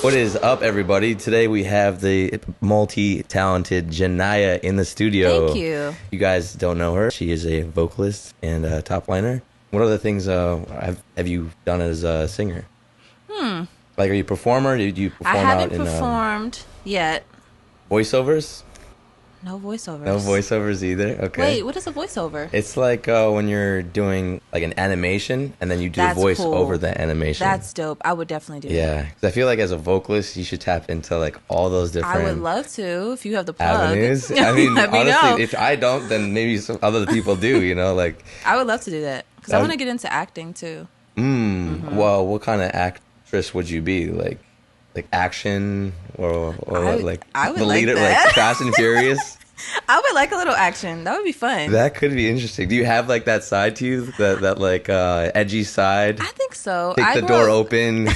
What is up, everybody? Today we have the multi-talented JNYA in the studio. Thank you. You guys don't know her. She is a vocalist and a top liner. What other things have you done as a singer? Like, are you a performer? Did you perform I haven't out in performed yet. voiceovers? No voiceovers. No voiceovers either? Okay. Wait, what is a voiceover? It's like when you're doing like an animation and then you do That's the voice cool. over the animation. That's dope. I would definitely do that. Yeah, because I feel like as a vocalist, you should tap into like all those different I would love to if you have the plug. avenues. I mean, Let me know. honestly, if I don't, then maybe some other people do, you know, like. I would love to do that because I want to get into acting too. Well, what kind of actress would you be? Like action or what? Like I would the like leader, that. like Fast and Furious? I would like a little action. That would be fun. That could be interesting. Do you have like that side to you, that like edgy side? I think so. Take the door open.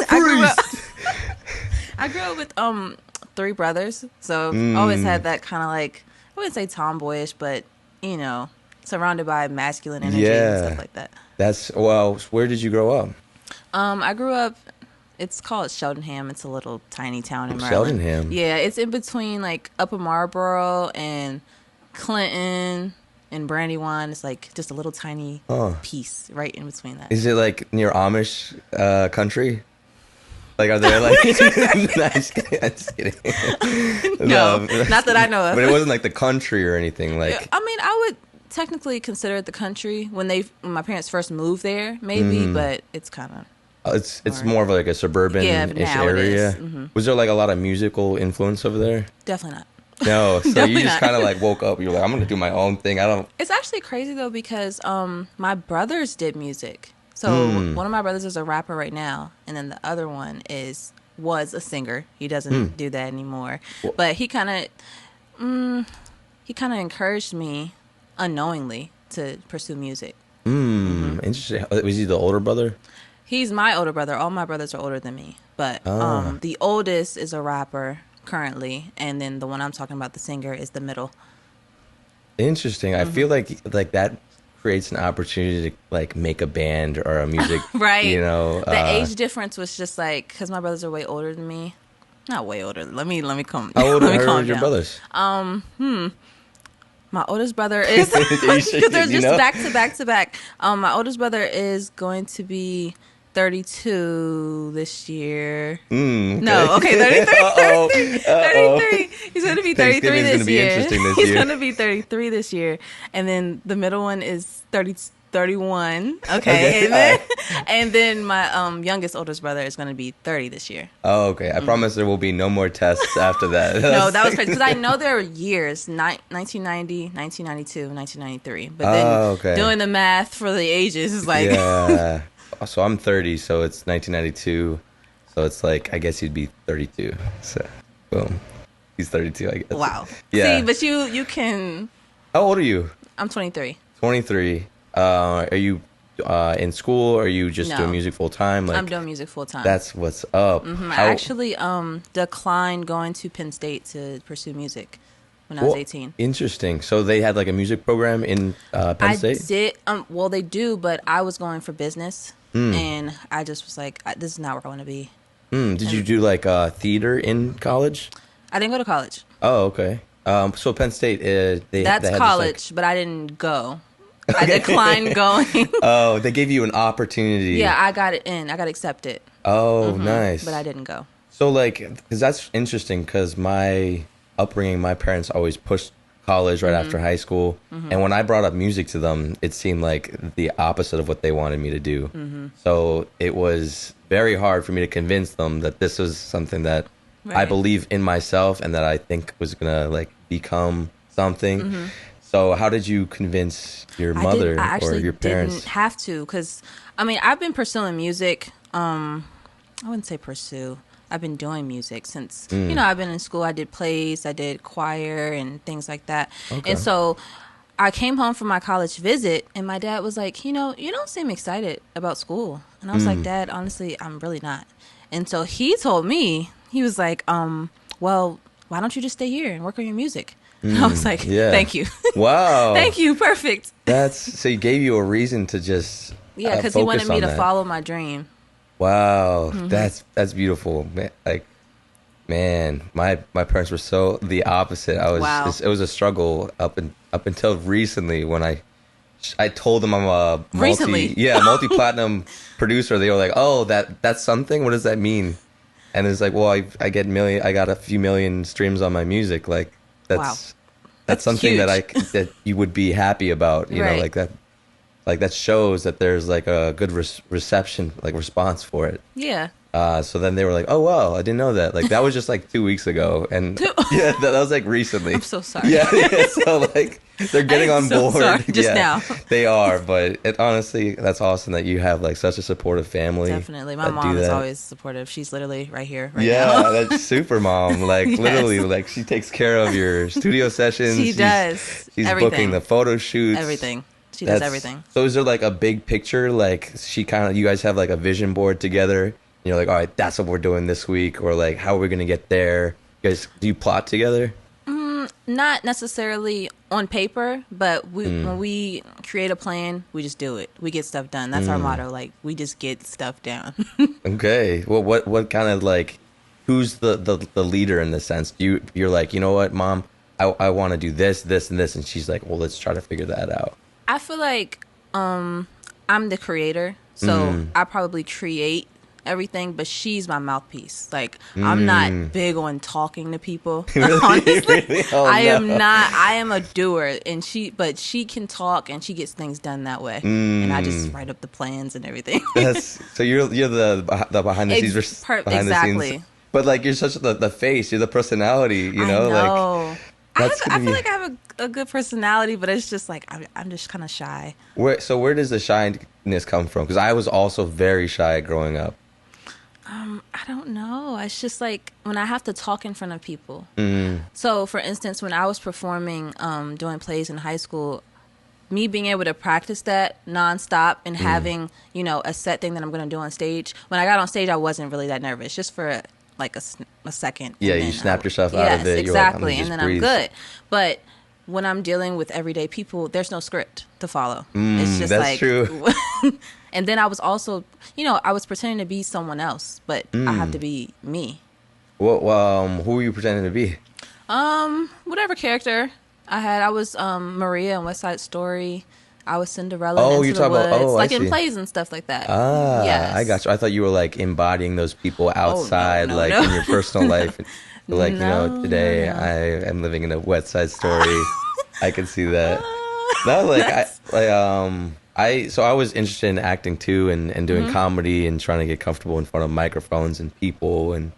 I grew up with three brothers, so I've always had that kind of like, I wouldn't say tomboyish, but you know, surrounded by masculine energy and stuff like that. Where did you grow up? I grew up. It's called Sheldonham. It's a little tiny town in Maryland. Sheldonham. Yeah, it's in between like Upper Marlboro and Clinton and Brandywine. It's like just a little tiny piece right in between that. Is it like near Amish country? Like, are there like? No, I'm just kidding. No, not that I know of. But it wasn't like the country or anything. Like, I mean, I would technically consider it the country when my parents first moved there, maybe, but it's kind of. It's more of like a suburban-ish area. Was there like a lot of musical influence over there? Definitely not. No, so Definitely you just not. kind of like woke up. You're like, I'm gonna do my own thing. I don't. It's actually crazy though because my brothers did music. So one of my brothers is a rapper right now, and then the other one was a singer. He doesn't do that anymore. But he kind of encouraged me unknowingly to pursue music. Interesting. Was he the older brother? He's my older brother. All my brothers are older than me. But the oldest is a rapper currently, and then the one I'm talking about, the singer, is the middle. Interesting. I feel like that creates an opportunity to like make a band or a music. Right. You know, the age difference was just like, because my brothers are way older than me. Not way older. Let me calm. How old let me are calm your down. brothers? My oldest brother is because they're You just know? back to back to back. My oldest brother is going to be 32 this year. Okay. No, okay, 33. Uh-oh. 33. He's going to be 33 Thanksgiving's this gonna be year. interesting this He's year. going to be 33 this year. And then the middle one is 31. Okay. And then my youngest oldest brother is going to be 30 this year. Oh, okay. I promise there will be no more tests after that. No, that was crazy. Because I know there are years, 1990, 1992, 1993. But then doing the math for the ages is like... Yeah. So I'm 30, so it's 1992. So it's like, I guess he'd be 32. So, boom. He's 32, I guess. Wow. Yeah. See, but you can... How old are you? I'm 23. 23. Are you in school, or are you just No. doing music full time? Like, I'm doing music full time. That's what's up. I actually declined going to Penn State to pursue music when I was 18. Interesting. So they had like a music program in Penn State? I did. Well, they do, but I was going for business, and I just was like, this is not where I want to be. Did you do like theater in college? I didn't go to college. Oh, okay. So Penn State, they That's had college, this, but I didn't go. I declined going. Oh, they gave you an opportunity. Yeah, I got it in. I got accepted. Oh, nice. But I didn't go. So like, because that's interesting, because my upbringing, my parents always pushed college right after high school. And when I brought up music to them, it seemed like the opposite of what they wanted me to do. So it was very hard for me to convince them that this was something that I believe in myself and that I think was going to like become something. So how did you convince your mother or your parents? I didn't have to, because, I mean, I've been pursuing music. I wouldn't say pursue. I've been doing music since, you know, I've been in school. I did plays, I did choir and things like that. Okay. And so I came home from my college visit, and my dad was like, you know, you don't seem excited about school. And I was like, Dad, honestly, I'm really not. And so he told me, he was like, well, why don't you just stay here and work on your music? And I was like, thank you. Wow. Thank you. Perfect. So he gave you a reason to just Yeah, because he wanted me to follow my dream. Wow, that's beautiful. Like, man, my parents were so the opposite. Wow. It was a struggle up until recently when I told them I'm a Recently. multi platinum producer. They were like, "Oh, that's something. What does that mean?" And it's like, "Well, I got a few million streams on my music. Like, Wow. that's That's something huge. that you would be happy about. You know, Right. like that." Like that shows that there's like a good reception, like response for it. Yeah. So then they were like, "Oh wow, I didn't know that." Like that was just like 2 weeks ago, and yeah, that was like recently. I'm so sorry. Yeah, yeah. So like they're getting I'm on so board. sorry. Just Yeah, now. they are. But honestly, that's awesome that you have like such a supportive family. Definitely. My that mom do is that. always supportive. She's literally right here, right Yeah, now. that's super mom. Like Yes. literally, like she takes care of your studio sessions. She does. She's Everything. booking the photo shoots. Everything. She does everything. So is there like a big picture? Like you guys have like a vision board together. You're like, all right, that's what we're doing this week, or like, how are we gonna get there? You guys, do you plot together? Not necessarily on paper, but when we create a plan, we just do it. We get stuff done. That's our motto. Like, we just get stuff down. Okay. Well, what kind of like, who's the leader in the sense? You're like, you know what, mom, I want to do this, this, and this, and she's like, well, let's try to figure that out. I feel like I'm the creator, so I probably create everything, but she's my mouthpiece. Like, I'm not big on talking to people. Honestly, Really? Oh, I no. am not. I am a doer, and she can talk, and she gets things done that way. And I just write up the plans and everything. So you're the behind the scenes behind the exactly. scenes. But like you're such the face, you're the personality, you know, I know. That's I gonna feel be- like I have a good personality, but it's just like I'm just kind of shy. where does the shyness come from? Because I was also very shy growing up. I don't know. It's just like when I have to talk in front of people. So, for instance, when I was performing, doing plays in high school, me being able to practice that nonstop and having, a set thing that I'm going to do on stage. When I got on stage, I wasn't really that nervous, just for like a second. Yeah, and you then snapped yourself out yes, of it. You're like, I'm exactly, gonna and just then breathe. I'm good. But when I'm dealing with everyday people, there's no script to follow. It's just that's like true. And then I was also, I was pretending to be someone else, but I have to be me. Who were you pretending to be? Whatever character I had. I was Maria in West Side Story. I was Cinderella in Oh, Into you're the talking Woods. about- oh, I like in see. plays and stuff like that. Ah, Yes. I got you. I thought you were like embodying those people outside, no, like no. in your personal life. Like, No, today no, no. I am living in a West Side Story. I can see that. No, like I was interested in acting too, and doing comedy and trying to get comfortable in front of microphones and people, and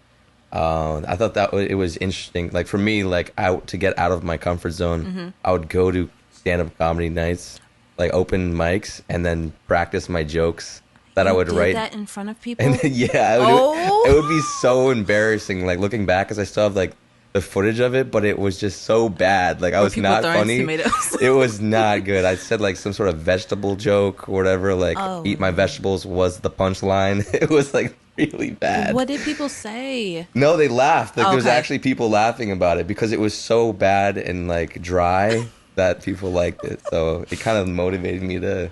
I thought that it was interesting. Like for me, like to get out of my comfort zone, I would go to stand-up comedy nights, like open mics, and then practice my jokes that I would did write. that in front of people. And yeah, Oh. it would be so embarrassing. Like looking back, because I still have like the footage of it, but it was just so bad. Like I was people not throwing funny. tomatoes. It was not good. I said like some sort of vegetable joke or whatever. Like Oh. eat my vegetables was the punchline. It was like really bad. What did people say? No, they laughed. Like there was Okay. actually people laughing about it because it was so bad and like dry that people liked it. So it kind of motivated me to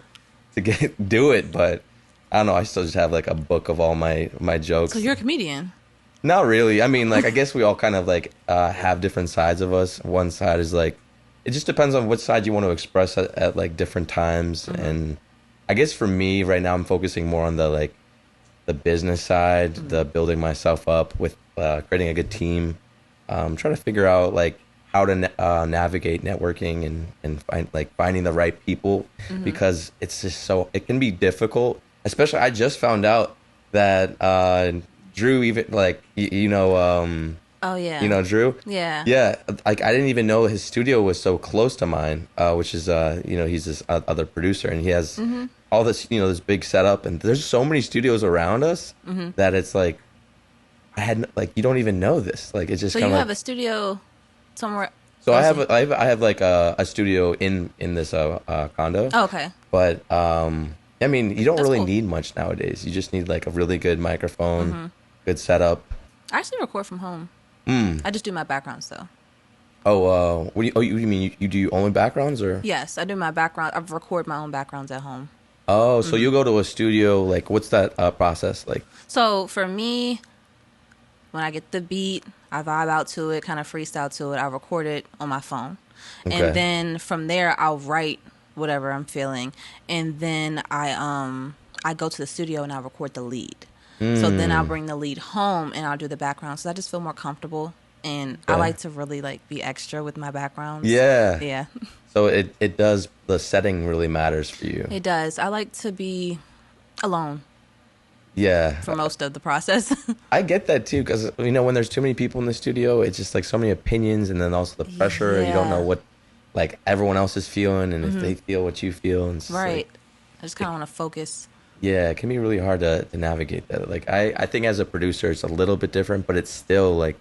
do it, but. I don't know. I still just have like a book of all my jokes. So you're a comedian. Not really. I mean, like I guess we all kind of like have different sides of us. One side is like it just depends on which side you want to express at like different times. And I guess for me right now, I'm focusing more on the business side, the building myself up with creating a good team. Trying to figure out like how to navigate networking and finding the right people because it's just it can be difficult. Especially, I just found out that Drew even like Oh yeah. you know Drew. Yeah. Yeah, like I didn't even know his studio was so close to mine, which is he's this other producer and he has all this this big setup and there's so many studios around us that it's like I had like you don't even know this like it's just So kind you of have a studio somewhere. so I else? have like a studio in this condo. Oh, okay. But I mean, you don't That's really cool. need much nowadays. You just need like a really good microphone, good setup. I actually record from home. I just do my backgrounds though. What do you mean? You do your own backgrounds or? Yes, I do my background. I record my own backgrounds at home. Oh, so you go to a studio, like, what's that process like? So for me, when I get the beat, I vibe out to it, kind of freestyle to it. I record it on my phone. Okay. And then from there, I'll write whatever I'm feeling. And then I go to the studio and I record the lead. So then I'll bring the lead home and I'll do the background. So I just feel more comfortable. And I like to really like be extra with my backgrounds. Yeah. Yeah. So it does, the setting really matters for you. It does. I like to be alone. Yeah. For most of the process. I get that too, because, you know, when there's too many people in the studio, it's just like so many opinions, and then also the pressure. You don't know what, like, everyone else is feeling, and if they feel what you feel. And it's right. Like, I just kind of want to focus. Yeah, it can be really hard to navigate that. Like, I think as a producer, it's a little bit different, but it's still like,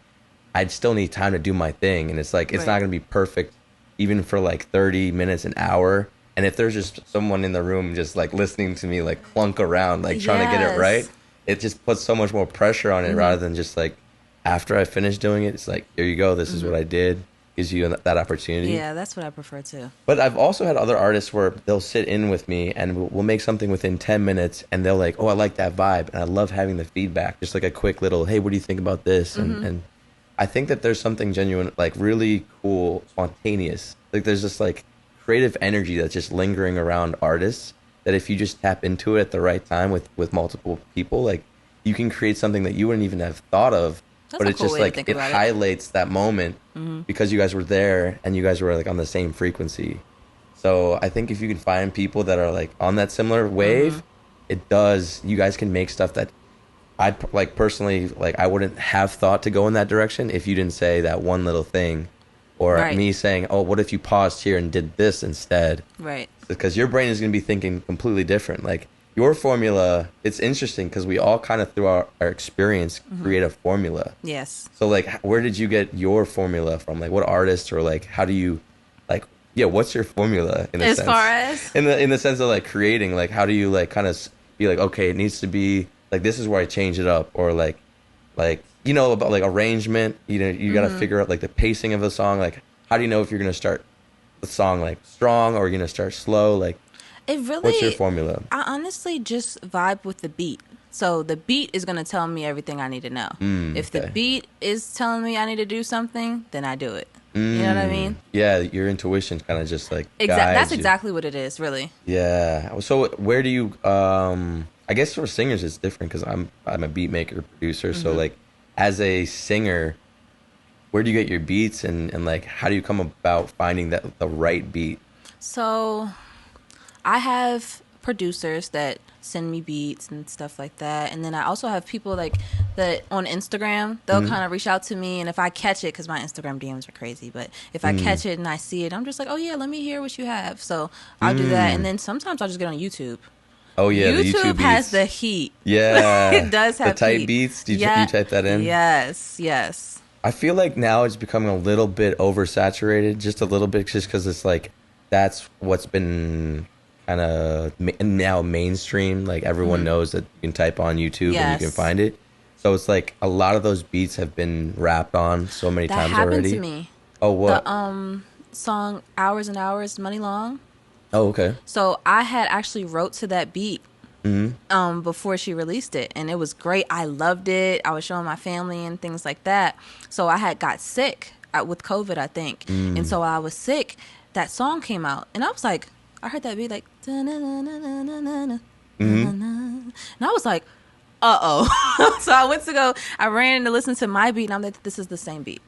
I'd still need time to do my thing. And it's like, it's not going to be perfect even for like 30 minutes, an hour. And if there's just someone in the room just like listening to me like clunk around, like trying to get it right, it just puts so much more pressure on it rather than just like, after I finish doing it, it's like, here you go, this is what I did. Gives you that opportunity. Yeah, that's what I prefer too. But I've also had other artists where they'll sit in with me and we'll make something within 10 minutes and they'll like, oh, I like that vibe. And I love having the feedback. Just like a quick little, hey, what do you think about this? And I think that there's something genuine, like really cool, spontaneous. Like there's just like creative energy that's just lingering around artists that if you just tap into it at the right time with multiple people, like you can create something that you wouldn't even have thought of. That's but it's cool just like it highlights that moment because you guys were there and you guys were like on the same frequency. So I think if you can find people that are like on that similar wave, it does. You guys can make stuff that I like personally, like I wouldn't have thought to go in that direction if you didn't say that one little thing, or me saying, oh, what if you paused here and did this instead? Right. Because your brain is going to be thinking completely different. Like your formula, it's interesting because we all kind of through our experience create a formula. Yes. So like, where did you get your formula from? Like, what artist or like, how do you, like, yeah, what's your formula in a sense? As far as in the sense of like creating, like, how do you like kind of be like, okay, it needs to be like this is where I change it up, or like you know about like arrangement. You know, you got to figure out like the pacing of the song. Like, how do you know if you're gonna start the song like strong or you're gonna start slow? Like, it really. What's your formula? I honestly just vibe with the beat. So the beat is going to tell me everything I need to know. If the beat is telling me I need to do something, then I do it. You know what I mean? Yeah, your intuition kind of just like That's exactly what it is, really. Yeah. So where do you? I guess for singers it's different because I'm a beat maker producer. So like, as a singer, where do you get your beats and like how do you come about finding the right beat? So I have producers that send me beats and stuff like that, and then I also have people like that on Instagram. They'll kind of reach out to me, and if I catch it, because my Instagram DMs are crazy, but if I catch it and I see it, I'm just like, oh yeah, let me hear what you have. So I'll do that, and then sometimes I'll just get on YouTube. Oh yeah, YouTube the has the heat. Yeah, it does have the tight heat. beats. Did you type that in? Yes. I feel like now it's becoming a little bit oversaturated, just a little bit, just because it's like that's what's been kind of now mainstream. Like everyone knows that you can type on YouTube and you can find it. So it's like a lot of those beats have been rapped on so many times already. That happened to me. Oh, what? The song Hours and Hours, Money Long. Oh, okay. So I had actually wrote to that beat before she released it, and it was great. I loved it. I was showing my family and things like that. So I had got sick with COVID, I think. And so while I was sick, that song came out, and I was like, I heard that beat like, and I was like, uh-oh. So I ran to listen to my beat, and I'm like, this is the same beat.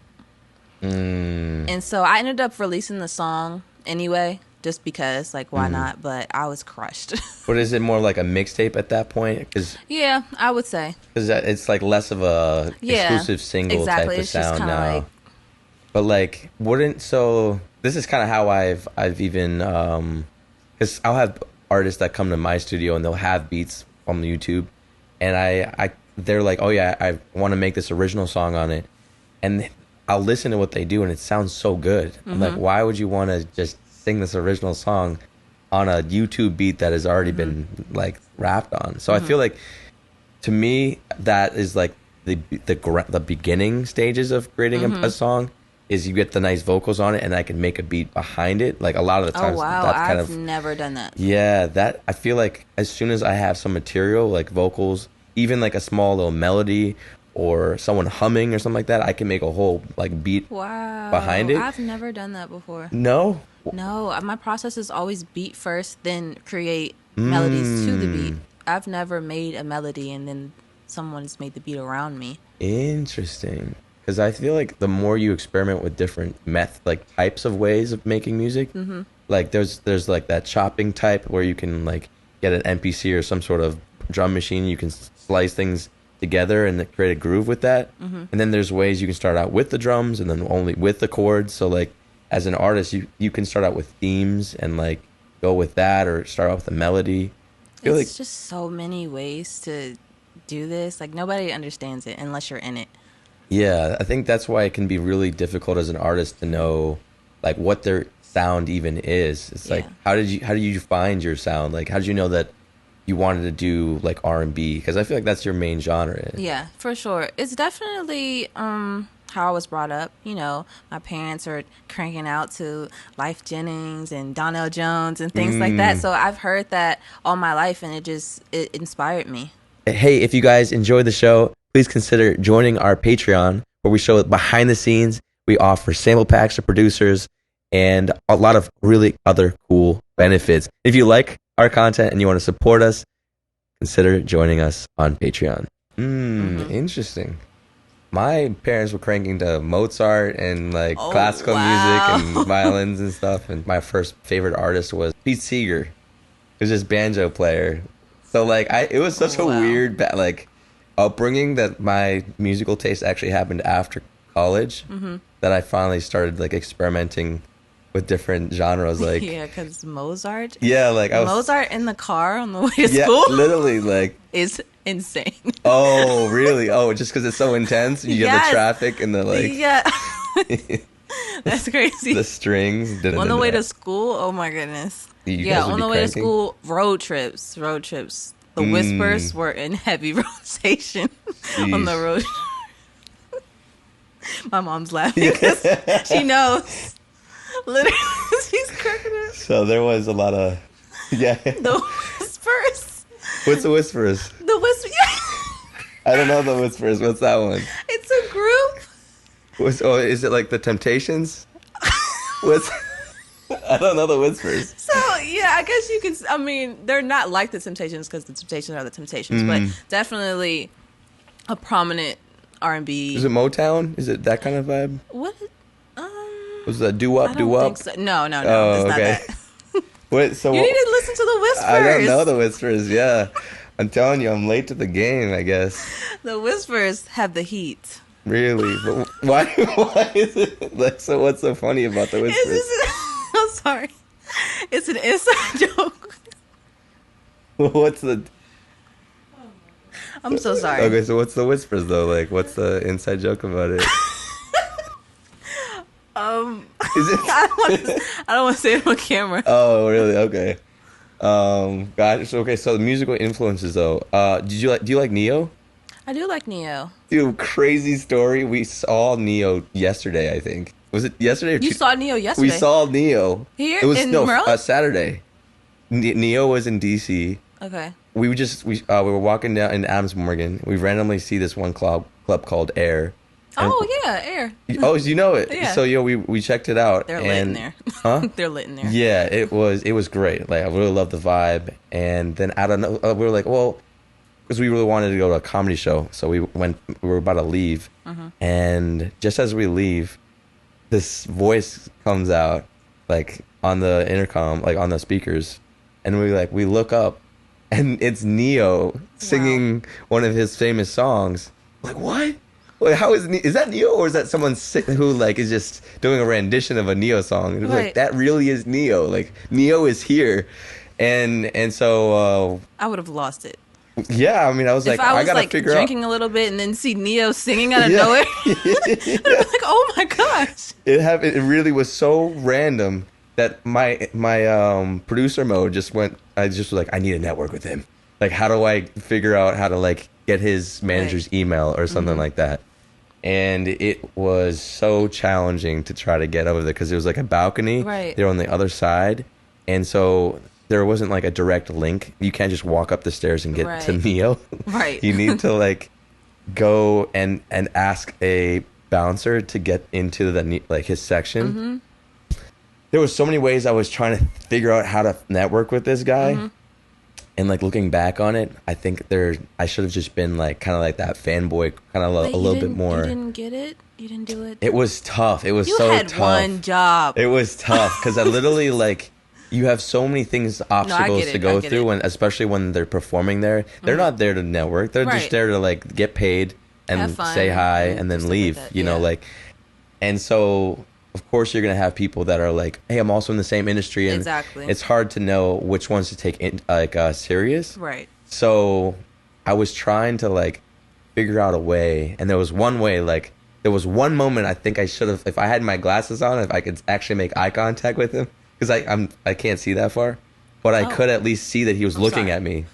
And so I ended up releasing the song anyway, just because, like, why not? But I was crushed. But is it more like a mixtape at that point? Yeah, I would say. Because it's like less of a exclusive single type of sound now. Like, but like, so this is kind of how I've even, because I'll have artists that come to my studio and they'll have beats on YouTube, and they're like, oh yeah, I want to make this original song on it, and I'll listen to what they do and it sounds so good. I'm like, why would you want to just sing this original song on a YouTube beat that has already been like rapped on? So I feel like, to me, that is like the beginning stages of creating a song. is you get the nice vocals on it, and I can make a beat behind it. Like a lot of the times, Oh wow, that's kind I've of never done that. yeah. That I feel like as soon as I have some material like vocals, even like a small little melody or someone humming or something like that, I can make a whole like beat Wow, behind it. I've never done that before. No, No, my process is always beat first, then create melodies to the beat. I've never made a melody and then someone's made the beat around me. interesting. Because I feel like the more you experiment with different like types of ways of making music, like there's like that chopping type where you can like get an MPC or some sort of drum machine, you can slice things together and create a groove with that. And then there's ways you can start out with the drums and then only with the chords. So like as an artist, you can start out with themes and like go with that, or start out with a melody. I feel It's like just so many ways to do this. Like nobody understands it unless you're in it. yeah, I think that's why it can be really difficult as an artist to know like what their sound even is. It's like Yeah. how did you find your sound? Like how did you know that you wanted to do like R&B? Because I feel like that's your main genre. Yeah, for sure. It's definitely how I was brought up. You know, my parents are cranking out to Life Jennings and Donnell Jones and things like that. So I've heard that all my life, and it inspired me. Hey, if you guys enjoy the show, please consider joining our Patreon, where we show behind the scenes. We offer sample packs to producers and a lot of really other cool benefits. If you like our content and you want to support us, consider joining us on Patreon. Interesting. My parents were cranking to Mozart and like classical music and violins and stuff. And my first favorite artist was Pete Seeger. He was this banjo player. So like it was such a weird like upbringing that my musical taste actually happened after college, that I finally started like experimenting with different genres. Like Yeah, because Mozart. yeah, like I was Mozart in the car on the way to school literally like is insane. oh really? Oh, just because it's so intense, you get the traffic and the like Yeah. That's crazy. the strings On the way to school, oh my goodness. guys would on be the way to cranking? school, road trips. The Whispers were in heavy rotation on the road. My mom's laughing because she knows. Literally, she's cracking up. So there was a lot of The Whispers. What's the Whispers? The Whispers. I don't know the Whispers. What's that one? It's a group. Is it like the Temptations? I don't know the Whispers. So yeah, I guess you can. I mean, they're not like the Temptations because the Temptations are the Temptations, but definitely a prominent R&B. Is it Motown? Is it that kind of vibe? What? Was that doo wop? I don't think so. No, Oh, it's okay. not that. What? So You need to listen to the Whispers. I don't know the Whispers. Yeah, I'm telling you, I'm late to the game. I guess. The Whispers have the heat. Really? But why? Why is it like so? What's so funny about the Whispers? I'm sorry. It's an inside joke. What's the? I'm so sorry. Okay, so what's the Whispers though? Like, what's the inside joke about it? Is it? I don't want to say it on camera. Oh, really? Okay. Gosh. Okay. So the musical influences, though. Do you like Neo? I do like Neo. Dude, crazy story. We saw Neo yesterday. I think was it yesterday? You saw Neo yesterday. We saw Neo Here It was in Maryland? Saturday. Neo was in DC. Okay. We were walking down in Adams Morgan. We randomly see this one club called Air. Oh yeah, Air. Oh, you know it. Yeah. So we checked it out. They're lit in there. Huh? They're lit in there. Yeah, it was great. Like I really loved the vibe. And then I don't know, we were like, well, because we really wanted to go to a comedy show, so we were about to leave, and just as we leave, this voice comes out like on the intercom, like on the speakers, and we look up, and it's Neo singing one of his famous songs. Like what? Wait, how is that Neo, or is that someone who like is just doing a rendition of a Neo song? It was like that really is Neo. Like Neo is here, and so I would have lost it. yeah. I mean, I was like, If I was gotta like figure drinking out. a little bit and then see Neo singing out of nowhere, I'd be like, oh my gosh. It really was so random that my producer mode just went. I just was like, I need to network with him. Like, how do I figure out how to like get his manager's email or something like that? and it was so challenging to try to get over there because it was like a balcony. Right. They're on the other side, and so there wasn't like a direct link. You can't just walk up the stairs and get to Right. Neo. Right. You need to like go and ask a bouncer to get into the like his section. There was so many ways I was trying to figure out how to network with this guy. And like looking back on it, I think I should have just been like kind of like that fanboy, kind of a little bit more. You didn't get it? You didn't do it? It was tough. It was You so had tough. one job. It was tough because I literally like you have so many things, obstacles to go through, when especially when they're performing there. They're not there to network. They're just there to like get paid and say hi and then leave. Like that, you know, like, and so of course you're gonna have people that are like, hey, I'm also in the same industry, and Exactly. it's hard to know which ones to take in, like serious. Right. So I was trying to like figure out a way, and there was one way, like there was one moment I think I should have, if I had my glasses on, if I could actually make eye contact with him, because I can't see that far, but I could at least see that he was looking at me.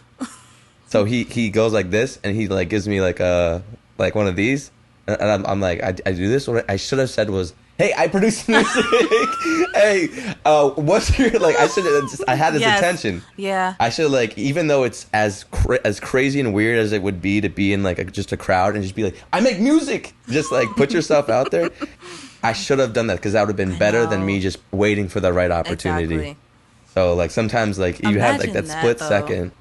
So he goes like this, and he like gives me like one of these, and I'm like, I do this. What I should have said was, hey, I produce music. Hey, what's your like? I had his attention. Yeah. I should like, even though it's as crazy and weird as it would be to be in like just a crowd and just be like, I make music. Just like put yourself out there. I should have done that because that would have been better than me just waiting for the right opportunity. Exactly. So like sometimes like you have like that split second.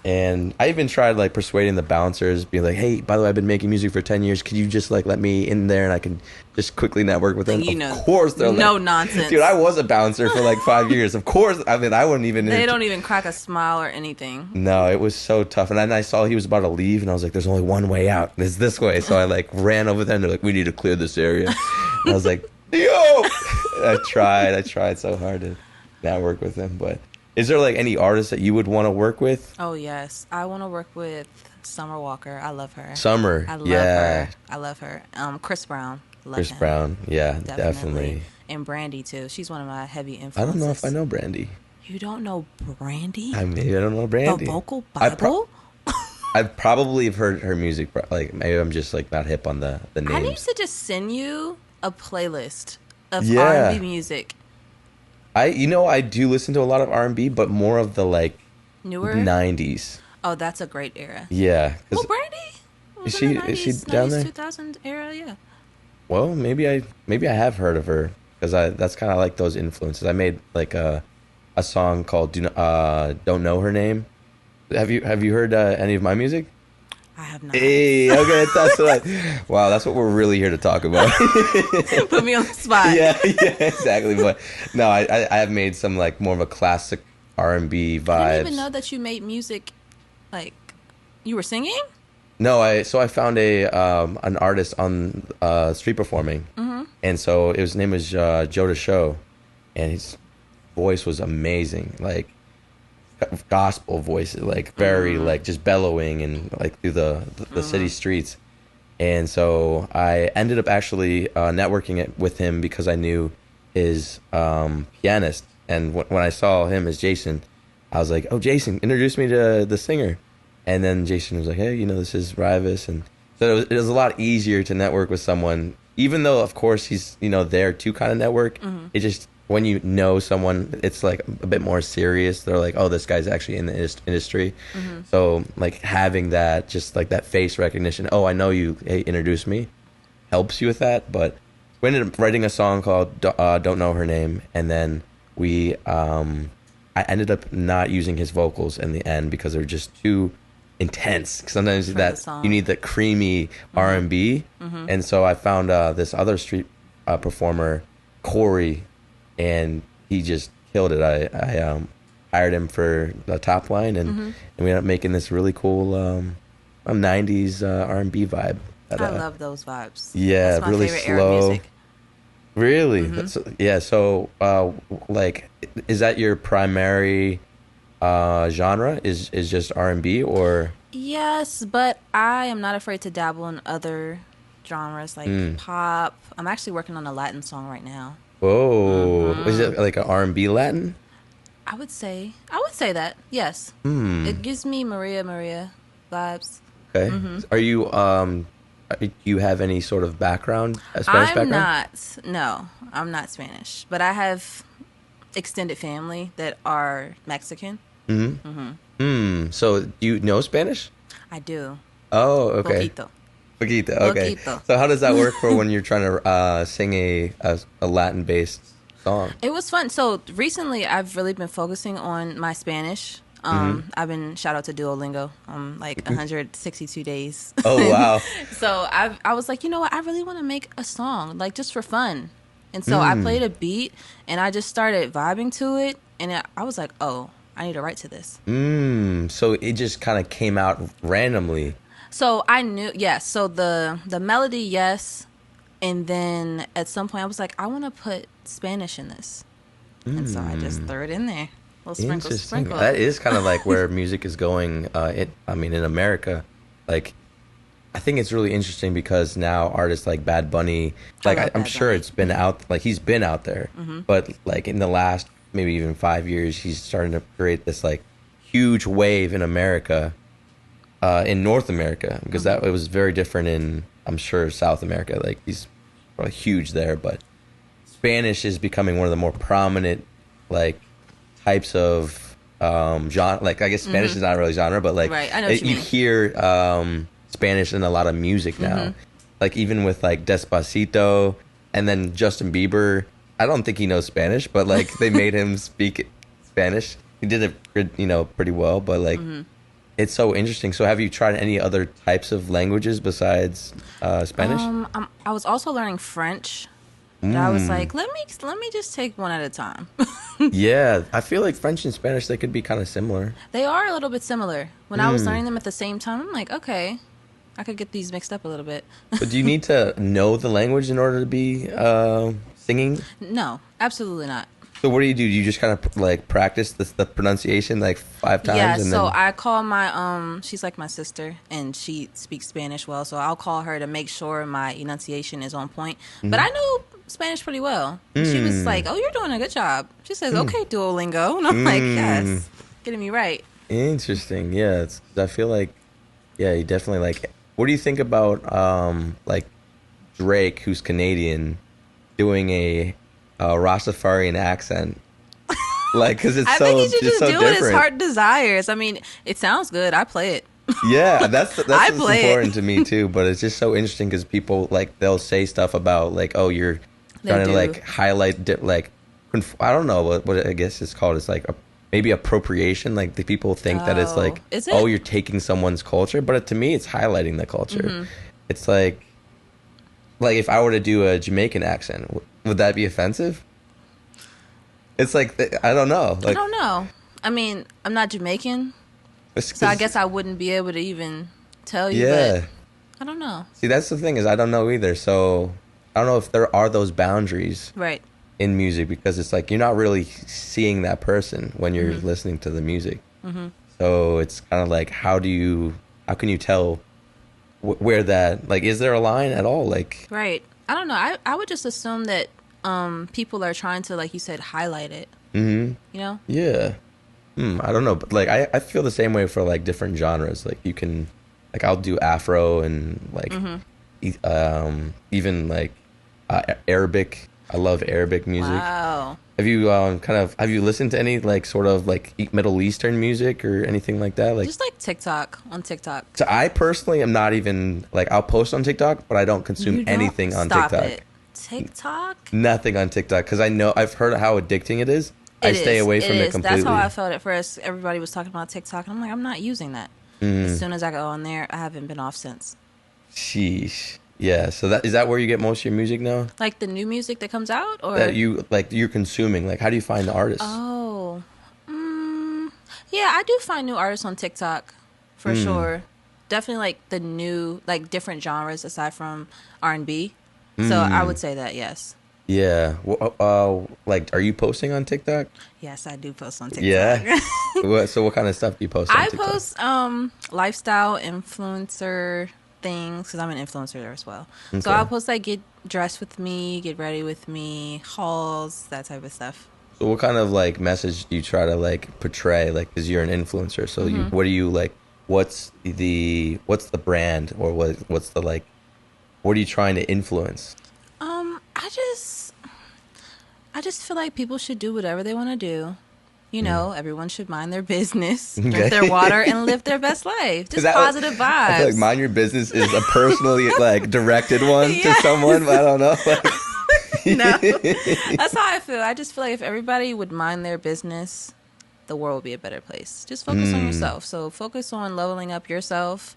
And I even tried like persuading the bouncers, being like, "Hey, by the way, I've been making music for 10 years. Could you just like let me in there and I can just quickly network with them?" Of course, they're no like, nonsense. Dude, I was a bouncer for like 5 years. Of course, I mean, I wouldn't even. They don't even crack a smile or anything. No, it was so tough. And then I saw he was about to leave, and I was like, "There's only one way out. It's this way." So I like ran over there, and they're like, "We need to clear this area." And I was like, "Yo!" I tried so hard to network with him, but. Is there like any artist that you would want to work with? Oh yes, I want to work with Summer Walker. I love her. Summer, I love her. I love her. Chris Brown. Chris Brown, yeah, definitely. And Brandy too. She's one of my heavy influences. I don't know if I know Brandy. You don't know Brandy? I don't know Brandy. The Vocal Bible? I probably have heard her music. Like maybe I'm just like not hip on the names. I need to just send you a playlist of R&B music. I do listen to a lot of R&B, but more of the like newer 90s. Oh, that's a great era. Yeah. Well, Brandy is she down there? 2000 era, yeah. Well, maybe I have heard of her because that's kind of like those influences. I made like a song called Don't Know Her Name. Have you heard any of my music? I have not. Hey, okay, wow, that's what we're really here to talk about. Put me on the spot. Yeah, exactly. But no, I have made some like more of a classic R&B vibes. I didn't even know that you made music, like you were singing. No, I found an artist on street performing, and so his name was Joe the Show, and his voice was amazing, like gospel voice, like very like just bellowing and like through the city streets. And so I ended up actually networking it with him because I knew his pianist, and when I saw him as Jason, I was like, "Oh, Jason, introduce me to the singer." And then Jason was like, "Hey, this is Raivis," and so it was a lot easier to network with someone, even though of course he's there to kind of network. It just, when you know someone, it's like a bit more serious. They're like, "Oh, this guy's actually in the industry." So like having that, just like that face recognition, "Oh, I know you, hey, introduce me," helps you with that. But we ended up writing a song called Don't Know Her Name, and then I ended up not using his vocals in the end because they're just too intense. Sometimes you need the creamy R&B, and so I found this other street performer, Corey, and he just killed it. I hired him for the top line, and we ended up making this really cool 90s R&B vibe. I love those vibes. Yeah, that's my really favorite slow. era of music. Really? Yeah. So, like, is that your primary genre? Is just R&B, or? Yes, but I am not afraid to dabble in other genres like pop. I'm actually working on a Latin song right now. Whoa! Is it like an R&B Latin? I would say that. Yes. It gives me Maria vibes. Okay. Are do you have any sort of background, a Spanish background? I'm not Spanish, but I have extended family that are Mexican. So you know Spanish? I do. Oh, okay. Poquito. Poquito, okay. Poquito. So how does that work for when you're trying to sing a Latin-based song? It was fun. So recently, I've really been focusing on my Spanish. I've been shout out to Duolingo. Like 162 days. Oh wow! So I was like, you know what? I really want to make a song, like just for fun. And so I played a beat, and I just started vibing to it, and I was like, oh, I need to write to this. So it just kind of came out randomly. So I knew, yes. So the melody, yes, and then at some point I was like, I want to put Spanish in this, and so I just threw it in there. Little sprinkle, sprinkle. That is kind of like where music is going. In America, like I think it's really interesting because now artists like Bad Bunny, like I'm sure it's been out, like he's been out there, but like in the last maybe even 5 years, he's starting to create this like huge wave in America, in North America, because that it was very different in, I'm sure, South America. Like he's probably huge there, but Spanish is becoming one of the more prominent like types of genre. Like I guess Spanish is not really genre, but like right. I know what you mean. hear Spanish in a lot of music now. Like even with like Despacito, and then Justin Bieber. I don't think he knows Spanish, but like they made him speak Spanish. He did it, pretty well. But like, it's so interesting. So have you tried any other types of languages besides Spanish? I was also learning French. But I was like, let me just take one at a time. Yeah, I feel like French and Spanish, they could be kind of similar. They are a little bit similar. When I was learning them at the same time, I'm like, okay, I could get these mixed up a little bit. But do you need to know the language in order to be singing? No, absolutely not. So what do? You just kind of like practice the pronunciation like 5 times? Yeah, and so then... I call my, she's like my sister, and she speaks Spanish well, so I'll call her to make sure my enunciation is on point. But I know Spanish pretty well. She was like, oh, you're doing a good job. She says, okay, Duolingo. And I'm like, yes, getting me right. Interesting. Yeah, I feel like, yeah, you definitely like, what do you think about like Drake, who's Canadian, doing a Rastafarian accent? Like, because it's I so, think he should just so do different. what his heart desires. I mean, it sounds good. I play it. Yeah, that's what's important it. to me too. But it's just so interesting because people like they'll say stuff about like, oh, you're trying to like highlight like, I don't know what I guess it's called. It's like maybe appropriation. Like the people think that it's like, oh, you're taking someone's culture, but to me, it's highlighting the culture. It's like if I were to do a Jamaican accent, would that be offensive? It's like I don't know. Like, I don't know. I mean, I'm not Jamaican, so I guess I wouldn't be able to even tell you. Yeah. But I don't know. See, that's the thing is I don't know either. So I don't know if there are those boundaries right in music because it's like you're not really seeing that person when you're listening to the music. So it's kind of like how can you tell where that, like, is there a line at all? Like, right. I don't know. I would just assume that people are trying to, like you said, highlight it. You know? Yeah. I don't know, but like I feel the same way for like different genres. Like you can, like I'll do Afro and like even like Arabic. I love Arabic music. Wow. Have you have you listened to any like sort of like Middle Eastern music or anything like that? Like just like TikTok on TikTok. So I personally am not even like I'll post on TikTok, but I don't consume anything on TikTok. It. TikTok? Nothing on TikTok because I've heard how addicting it is. I stay away from it completely. That's how I felt at first. Everybody was talking about TikTok, and I'm like, I'm not using that. As soon as I go on there, I haven't been off since. Sheesh. Yeah. So is that where you get most of your music now? Like the new music that comes out, or that you're consuming? Like, how do you find the artists? Oh, yeah, I do find new artists on TikTok for sure. Definitely like the new, like different genres aside from R&B. So I would say that, yes. Yeah. Like, are you posting on TikTok? Yes, I do post on TikTok. Yeah. So what kind of stuff do you post on TikTok? I post lifestyle influencer things because I'm an influencer as well. Okay. So I'll post like get dressed with me, get ready with me, hauls, that type of stuff. So what kind of like message do you try to like portray? Like, because you're an influencer, so what do you like? What's the brand or what's the like What are you trying to influence? I just feel like people should do whatever they want to do. You know, everyone should mind their business, Okay. drink their water, and live their best life. Just positive vibes. I feel like mind your business is a personally like directed one to someone, but I don't know. No, that's how I feel. I just feel like if everybody would mind their business, the world would be a better place. Just focus on yourself. So focus on leveling up yourself.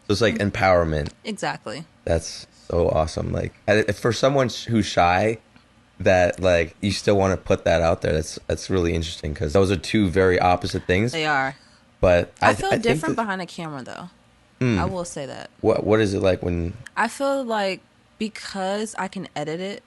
So it's like empowerment. Exactly. That's so awesome. Like for someone who's shy, that like you still want to put that out there. That's really interesting because those are two very opposite things. They are. But I feel different behind a camera though. I will say that. What is it like when? I feel like because I can edit it,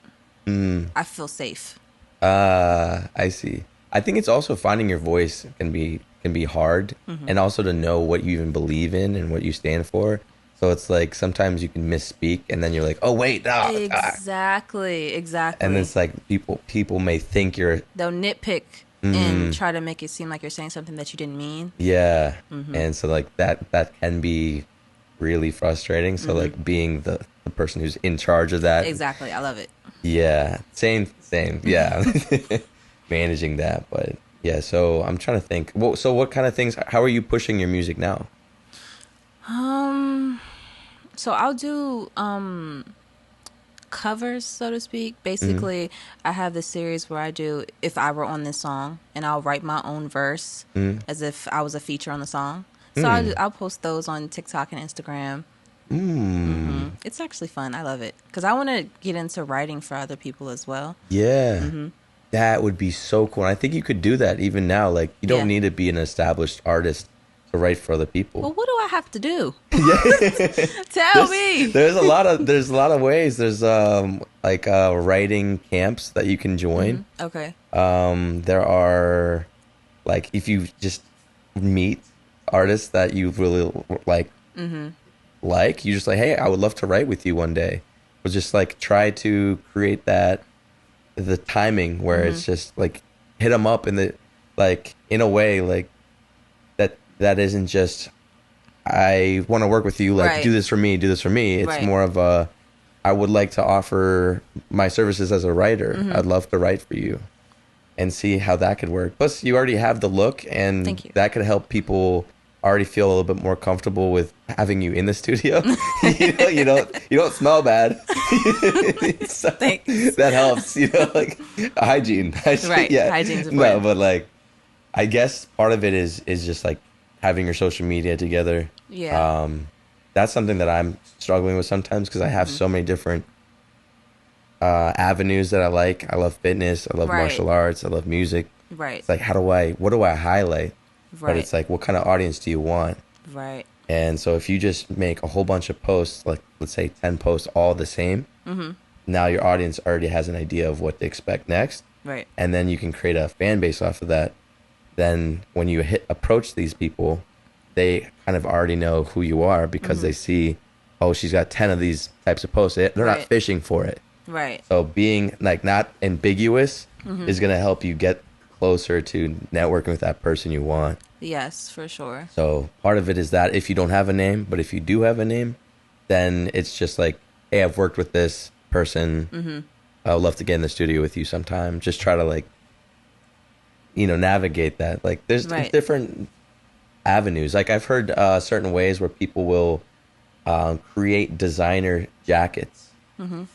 I feel safe. I see. I think it's also finding your voice can be hard, and also to know what you even believe in and what you stand for. So it's like sometimes you can misspeak, and then you're like, "Oh wait, exactly." And it's like people may think they'll nitpick and try to make it seem like you're saying something that you didn't mean. Yeah, and so like that can be really frustrating. So like being the person who's in charge of that. Exactly, I love it. Yeah, same. Yeah, managing that, but yeah. So I'm trying to think. Well, so what kind of things? How are you pushing your music now? So I'll do covers, so to speak. Basically, I have this series where I do If I Were on This Song, and I'll write my own verse as if I was a feature on the song. So I'll post those on TikTok and Instagram. It's actually fun. I love it because I want to get into writing for other people as well. Yeah, that would be so cool. And I think you could do that even now. Like you don't need to be an established artist to write for other people. Well, what do I have to do? Tell me. There's a lot of ways. There's writing camps that you can join. Okay. There are like if you just meet artists that you really like you just like, hey, I would love to write with you one day. Or just like try to create the timing where it's just like hit them up in a way like that isn't just I want to work with you, like do this for me. It's more of I would like to offer my services as a writer. I'd love to write for you and see how that could work. Plus you already have the look, and that could help people already feel a little bit more comfortable with having you in the studio. you don't smell bad. So that helps, like hygiene. Right. Yeah. Hygiene's important. No, but like I guess part of it is just like having your social media together. Yeah. That's something that I'm struggling with sometimes because I have so many different avenues that I like. I love fitness. I love martial arts. I love music. Right. It's like, what do I highlight? Right. But it's like, what kind of audience do you want? Right. And so if you just make a whole bunch of posts, like let's say 10 posts all the same, now your audience already has an idea of what to expect next. Right. And then you can create a fan base off of that. Then when you approach these people, they kind of already know who you are because they see, oh, she's got 10 of these types of posts. They're not fishing for it. Right. So being like not ambiguous is going to help you get closer to networking with that person you want. Yes, for sure. So part of it is that if you don't have a name, but if you do have a name, then it's just like, hey, I've worked with this person. I would love to get in the studio with you sometime. Just try to like, navigate that. Like there's different avenues. Like I've heard certain ways where people will create designer jackets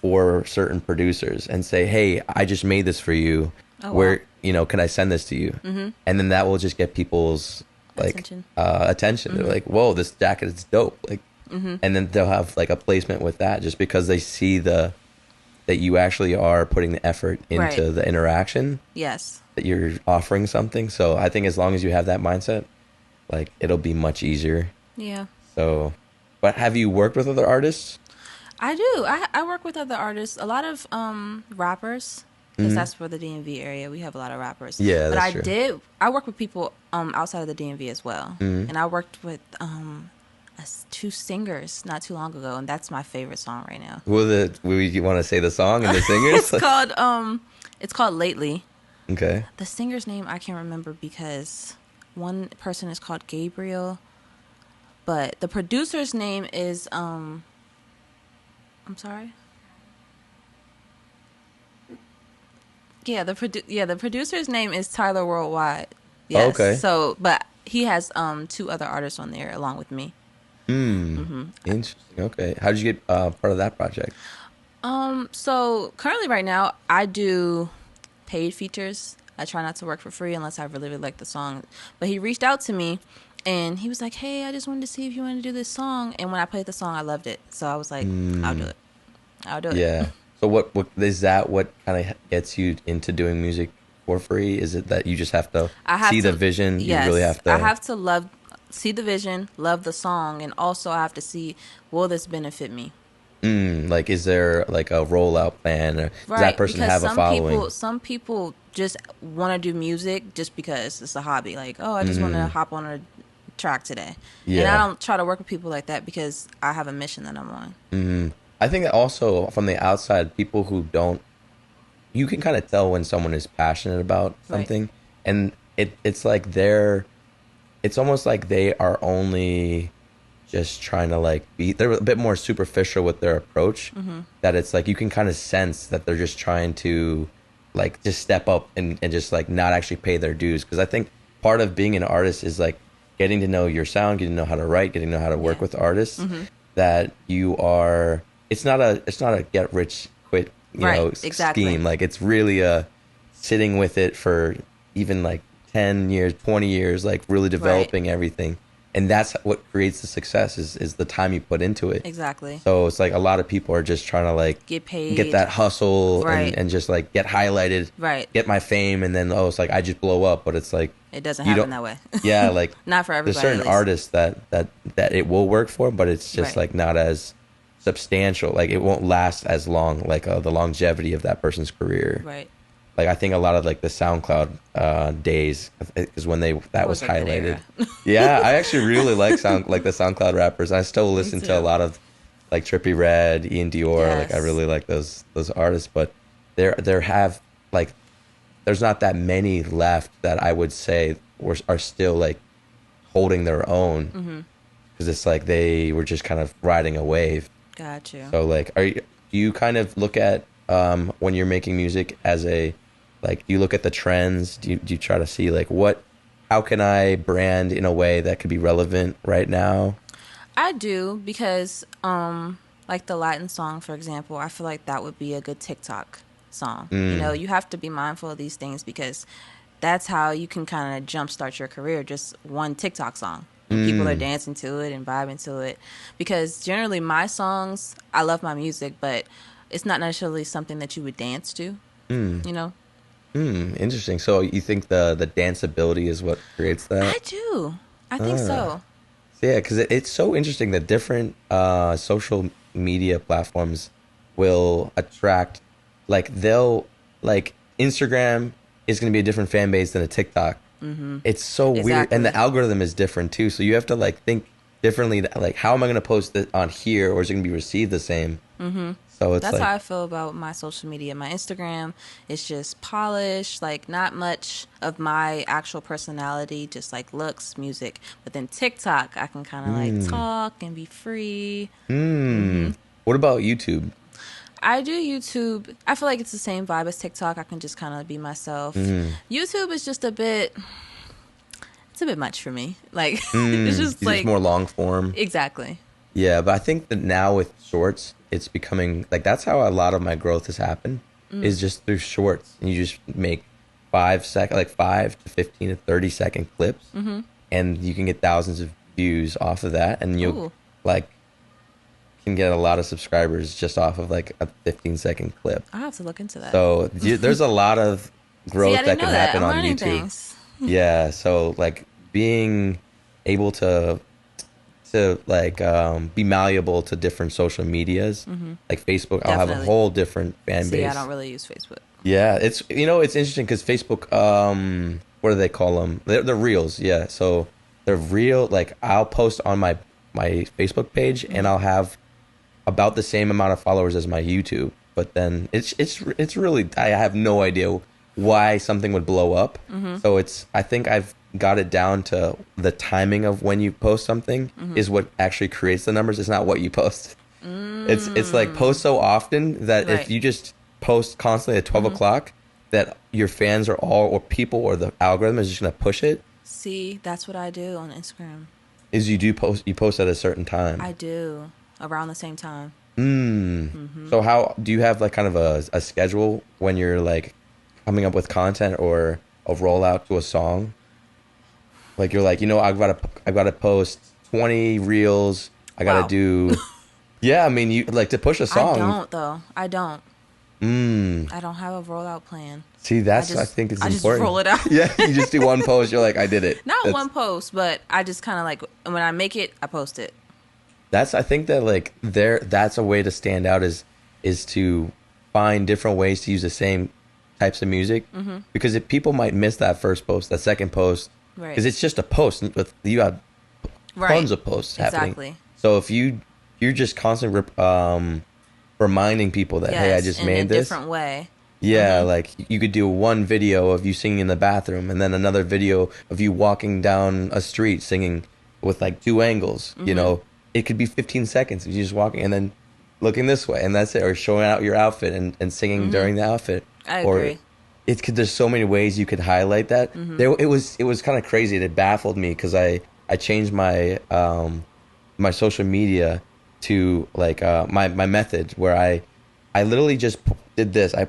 for certain producers and say, hey, I just made this for you. Where, can I send this to you? And then that will just get people's like attention. They're like, whoa, this jacket is dope. Like, and then they'll have like a placement with that just because they see that you actually are putting the effort into the interaction. Yes. That you're offering something. So I think as long as you have that mindset, like it'll be much easier. Yeah. So, but have you worked with other artists? I do. I work with other artists. A lot of rappers. Because that's for the DMV area. We have a lot of rappers. Yeah, but that's true. I work with people outside of the DMV as well. And I worked with 2 singers not too long ago, and that's my favorite song right now. You want to say the song and the singers? It's called Lately. Okay. The singer's name I can't remember because one person is called Gabriel, but the producer's name is I'm sorry. Yeah, the producer's name is Tyler Worldwide. Oh, Yes. okay. So, but he has two other artists on there along with me. Interesting. Okay. How did you get part of that project? So currently right now I do paid features. I try not to work for free unless I really, really like the song. But he reached out to me and he was like, "Hey, I just wanted to see if you wanted to do this song." And when I played the song, I loved it. So I was like, "I'll do it. I'll do it." Yeah. So what is that? What kind of gets you into doing music for free? Is it that you just have to see the vision? Yes, You really have to. I have to see the vision, love the song, and also I have to see, will this benefit me? Like, is there like a rollout plan? Or does Right, that person because have a following? some people just want to do music just because it's a hobby. Like, oh, I just want to hop on a track today. And I Yeah. don't try to work with people like that because I have a mission that I'm on. I think that also from the outside, people who don't, you can kind of tell when someone is passionate about something, and it's like it's almost like they are only just trying to like they're a bit more superficial with their approach. That it's like you can kind of sense that they're just trying to like just step up and just like not actually pay their dues. Because I think part of being an artist is like getting to know your sound, getting to know how to write, getting to know how to work with artists. That you are. It's not a get rich quick scheme. Like it's really a sitting with it for even like 10 years, 20 years, like really developing everything. And that's what creates the success is the time you put into it. Exactly. So it's like a lot of people are just trying to like Get paid, get that hustle Right. and just like get highlighted, Right. get my fame, and then it's like I just blow up. But it's like It doesn't you happen don't- that way. yeah, like Not for everybody. there's certain at least. artists that it will work for, but it's just Right. like not as substantial. Like it won't last as long. Like the longevity of that person's career. Right. Like I think a lot of like the SoundCloud days is when that was was a good highlighted. era. Yeah, I actually really like the SoundCloud rappers. I still listen to a too. lot of like Trippie Redd, Ian Dior. Like I Yes. really like those artists, but there have like there's not that many left that I would say are still like holding their own because it's like they were just kind of riding a wave. Got you. So like, do you kind of look at when you're making music as a like, do you look at the trends? Do you try to see like how can I brand in a way that could be relevant right now? I do because, like the Latin song, for example, I feel like that would be a good TikTok song. You know, you have to be mindful of these things because that's how you can kind of jumpstart your career. Just one TikTok song. And people are dancing to it and vibing to it. Because generally my songs, I love my music, but it's not necessarily something that you would dance to, you know? Interesting. So you think the danceability is what creates that? I do. I think so. Yeah, because it's so interesting that different social media platforms will attract, like they'll, like Instagram is going to be a different fan base than a TikTok. It's so weird. Exactly. And the algorithm is different too. So you have to like think differently. Like, how am I going to post it on here or is it going to be received the same? So it's That's like, how I feel about my social media. My Instagram is just polished, like not much of my actual personality, just like looks, music. But then TikTok, I can kind of like talk and be free. what about YouTube? I do YouTube. I feel like it's the same vibe as TikTok. I can just kind of be myself. YouTube is just it's a bit much for me. Like, it's just You're like. just more long form. Exactly. Yeah, but I think that now with shorts, it's becoming like that's how a lot of my growth has happened is just through shorts. And you just make 5 to 15 to 30-second clips, and you can get thousands of views off of that, and you Ooh. like can get a lot of subscribers just off of like a 15-second clip. I'll have to look into that. So there's a lot of growth See, I that didn't can know that. happen I'm on learning YouTube. things. Yeah, so like being able to like be malleable to different social medias, like Facebook, I'll have a Definitely. whole different fan See, base. I don't really use Facebook. Yeah, it's it's interesting because Facebook, what do they call them? They're reels. Yeah, so they're real. Like I'll post on my Facebook page, and I'll have about the same amount of followers as my YouTube. But then it's really I have no idea why something would blow up. So I think I've got it down to the timing of when you post something is what actually creates the numbers. It's not what you post. It's like post so often that if Right. you just post constantly at 12 o'clock, that your fans are all, or people, or the algorithm is just going to push it. See, that's what I do on Instagram. Is you post at a certain time. I do around the same time. So how do you have like kind of a schedule when you're like coming up with content or a rollout to a song? Like you're like, I've got to post 20 reels. I got to Wow. do. Yeah, I mean, you like to push a song. I don't though. I don't. I don't have a rollout plan. See, I think it's I important. just roll it out. Yeah, you just do one post. You're like, I did it. Not one post, but I just kind of like when I make it, I post it. I think that like that's a way to stand out is to find different ways to use the same types of music, because if people might miss that first post, that second post, Right. because it's just a post. But you have tons of posts happening. Exactly. So if you're just constantly reminding people that, hey, I just made in a this different way. Yeah, like you could do one video of you singing in the bathroom, and then another video of you walking down a street singing with like two angles. You know, it could be 15 seconds of you just walking and then looking this way, and that's it, or showing out your outfit and singing during the outfit. I or agree. There's so many ways you could highlight that. It was kind of crazy. It baffled me because I changed my my social media to like my method where I literally just did this. I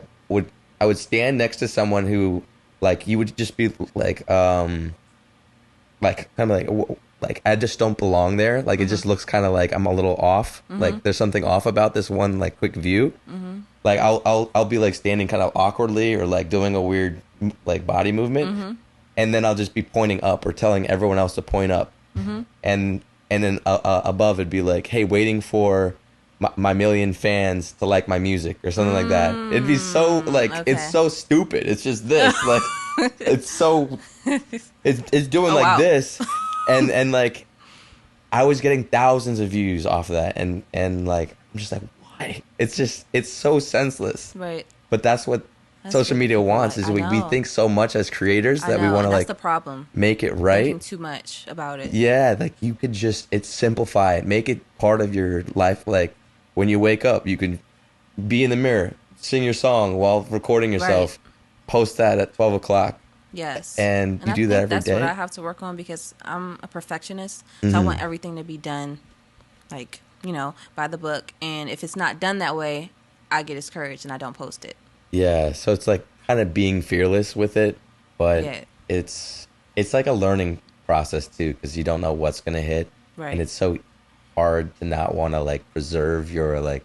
would stand next to someone who, like, you would just be like kind of like I just don't belong there. Like it just looks kind of like I'm a little off. Like there's something off about this one like quick view. Like I'll be like standing kind of awkwardly or like doing a weird like body movement, and then I'll just be pointing up or telling everyone else to point up, and then above it'd be like, hey, waiting for my million fans to like my music or something like that. It'd be so like it's so stupid. It's just this like it's so it's doing like this, and like I was getting thousands of views off of that, and like I'm just like, why? It's so senseless. Right. But that's what social media wants is we think so much as creators that we want to like that's the problem. make it right. Thinking too much about it. Yeah, like you could just simplify it, make it part of your life. Like when you wake up, you can be in the mirror, sing your song while recording yourself, post that at 12 o'clock. Yes. And you do that every day. That's what I have to work on because I'm a perfectionist. So I want everything to be done, like, by the book. And if it's not done that way, I get discouraged and I don't post it. Yeah. So it's like kind of being fearless with it. But it's like a learning process, too, because you don't know what's going to hit. Right. And it's so hard to not want to like preserve your like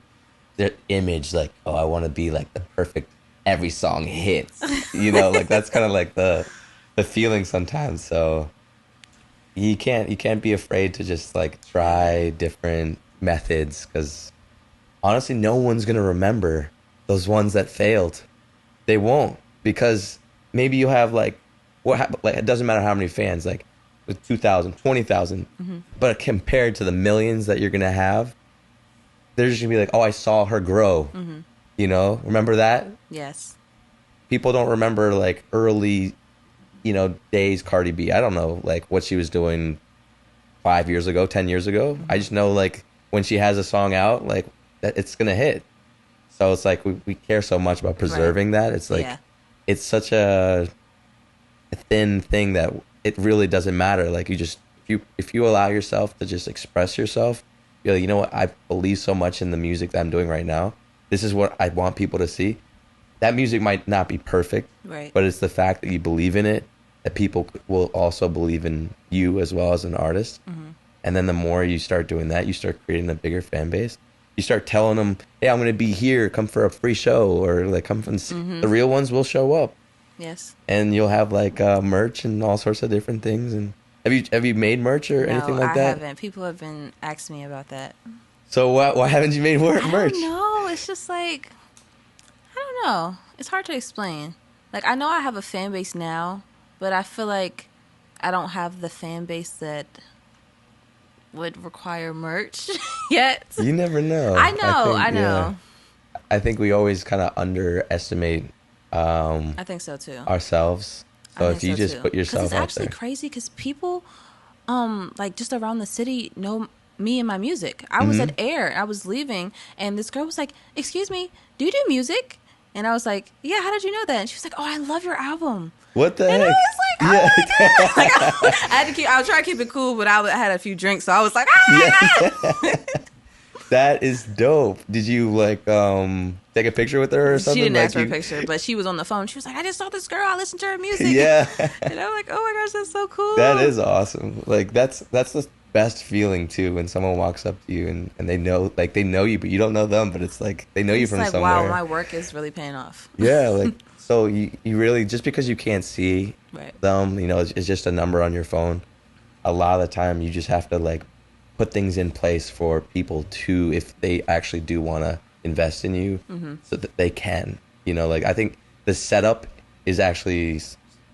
the image. Like, oh, I want to be like the perfect every song hits, like that's kind of like the feeling sometimes. So you can't be afraid to just like try different methods, because honestly no one's gonna remember those ones that failed. They won't, because maybe you have like like it doesn't matter how many fans, like with 2,000 20,000, but compared to the millions that you're gonna have, they're just gonna be like, oh, I saw her grow. Remember that? Yes. People don't remember like early, days Cardi B. I don't know like what she was doing 5 years ago, 10 years ago. I just know like when she has a song out, like that it's gonna hit. So it's like we care so much about preserving that. It's like it's such a thin thing that it really doesn't matter. Like if you allow yourself to just express yourself, you're like, you know what, I believe so much in the music that I'm doing right now. This is what I want people to see. That music might not be perfect, but it's the fact that you believe in it, that people will also believe in you as well as an artist. And then the more you start doing that, you start creating a bigger fan base. You start telling them, hey, I'm going to be here, come for a free show, or like come from the real ones will show up. Yes. And you'll have like merch and all sorts of different things. And have you made merch or anything like that? No, I haven't. People have been asking me about that. So why haven't you made merch? I don't know. It's just like, I don't know. It's hard to explain. Like, I know I have a fan base now, but I feel like I don't have the fan base that would require merch yet. You never know. I know. Yeah. I think we always kind of underestimate I think so too. Ourselves. So if you just put yourself out there. It's actually crazy because people like just around the city know me and my music. I was at Air. I was leaving, and this girl was like, "Excuse me, do you do music?" And I was like, "Yeah, how did you know that?" And she was like, "Oh, I love your album." What the and heck? I was like, "Oh my god!" Like, I had to keep. I was trying to keep it cool, but I had a few drinks, so I was like, "Oh my god!" That is dope. Did you like take a picture with her or something? She didn't like ask for a picture, but she was on the phone. She was like, "I just saw this girl. I listened to her music." Yeah. And I'm like, "Oh my gosh, that's so cool." That is awesome. Like that's the best feeling too, when someone walks up to you and they know you, but you don't know them, but it's like they know you from like, somewhere. wow, my work is really paying off. Yeah, like so you really, just because you can't see them, it's just a number on your phone. A lot of the time you just have to like put things in place for people to, if they actually do want to invest in you, so that they can, like I think the setup is actually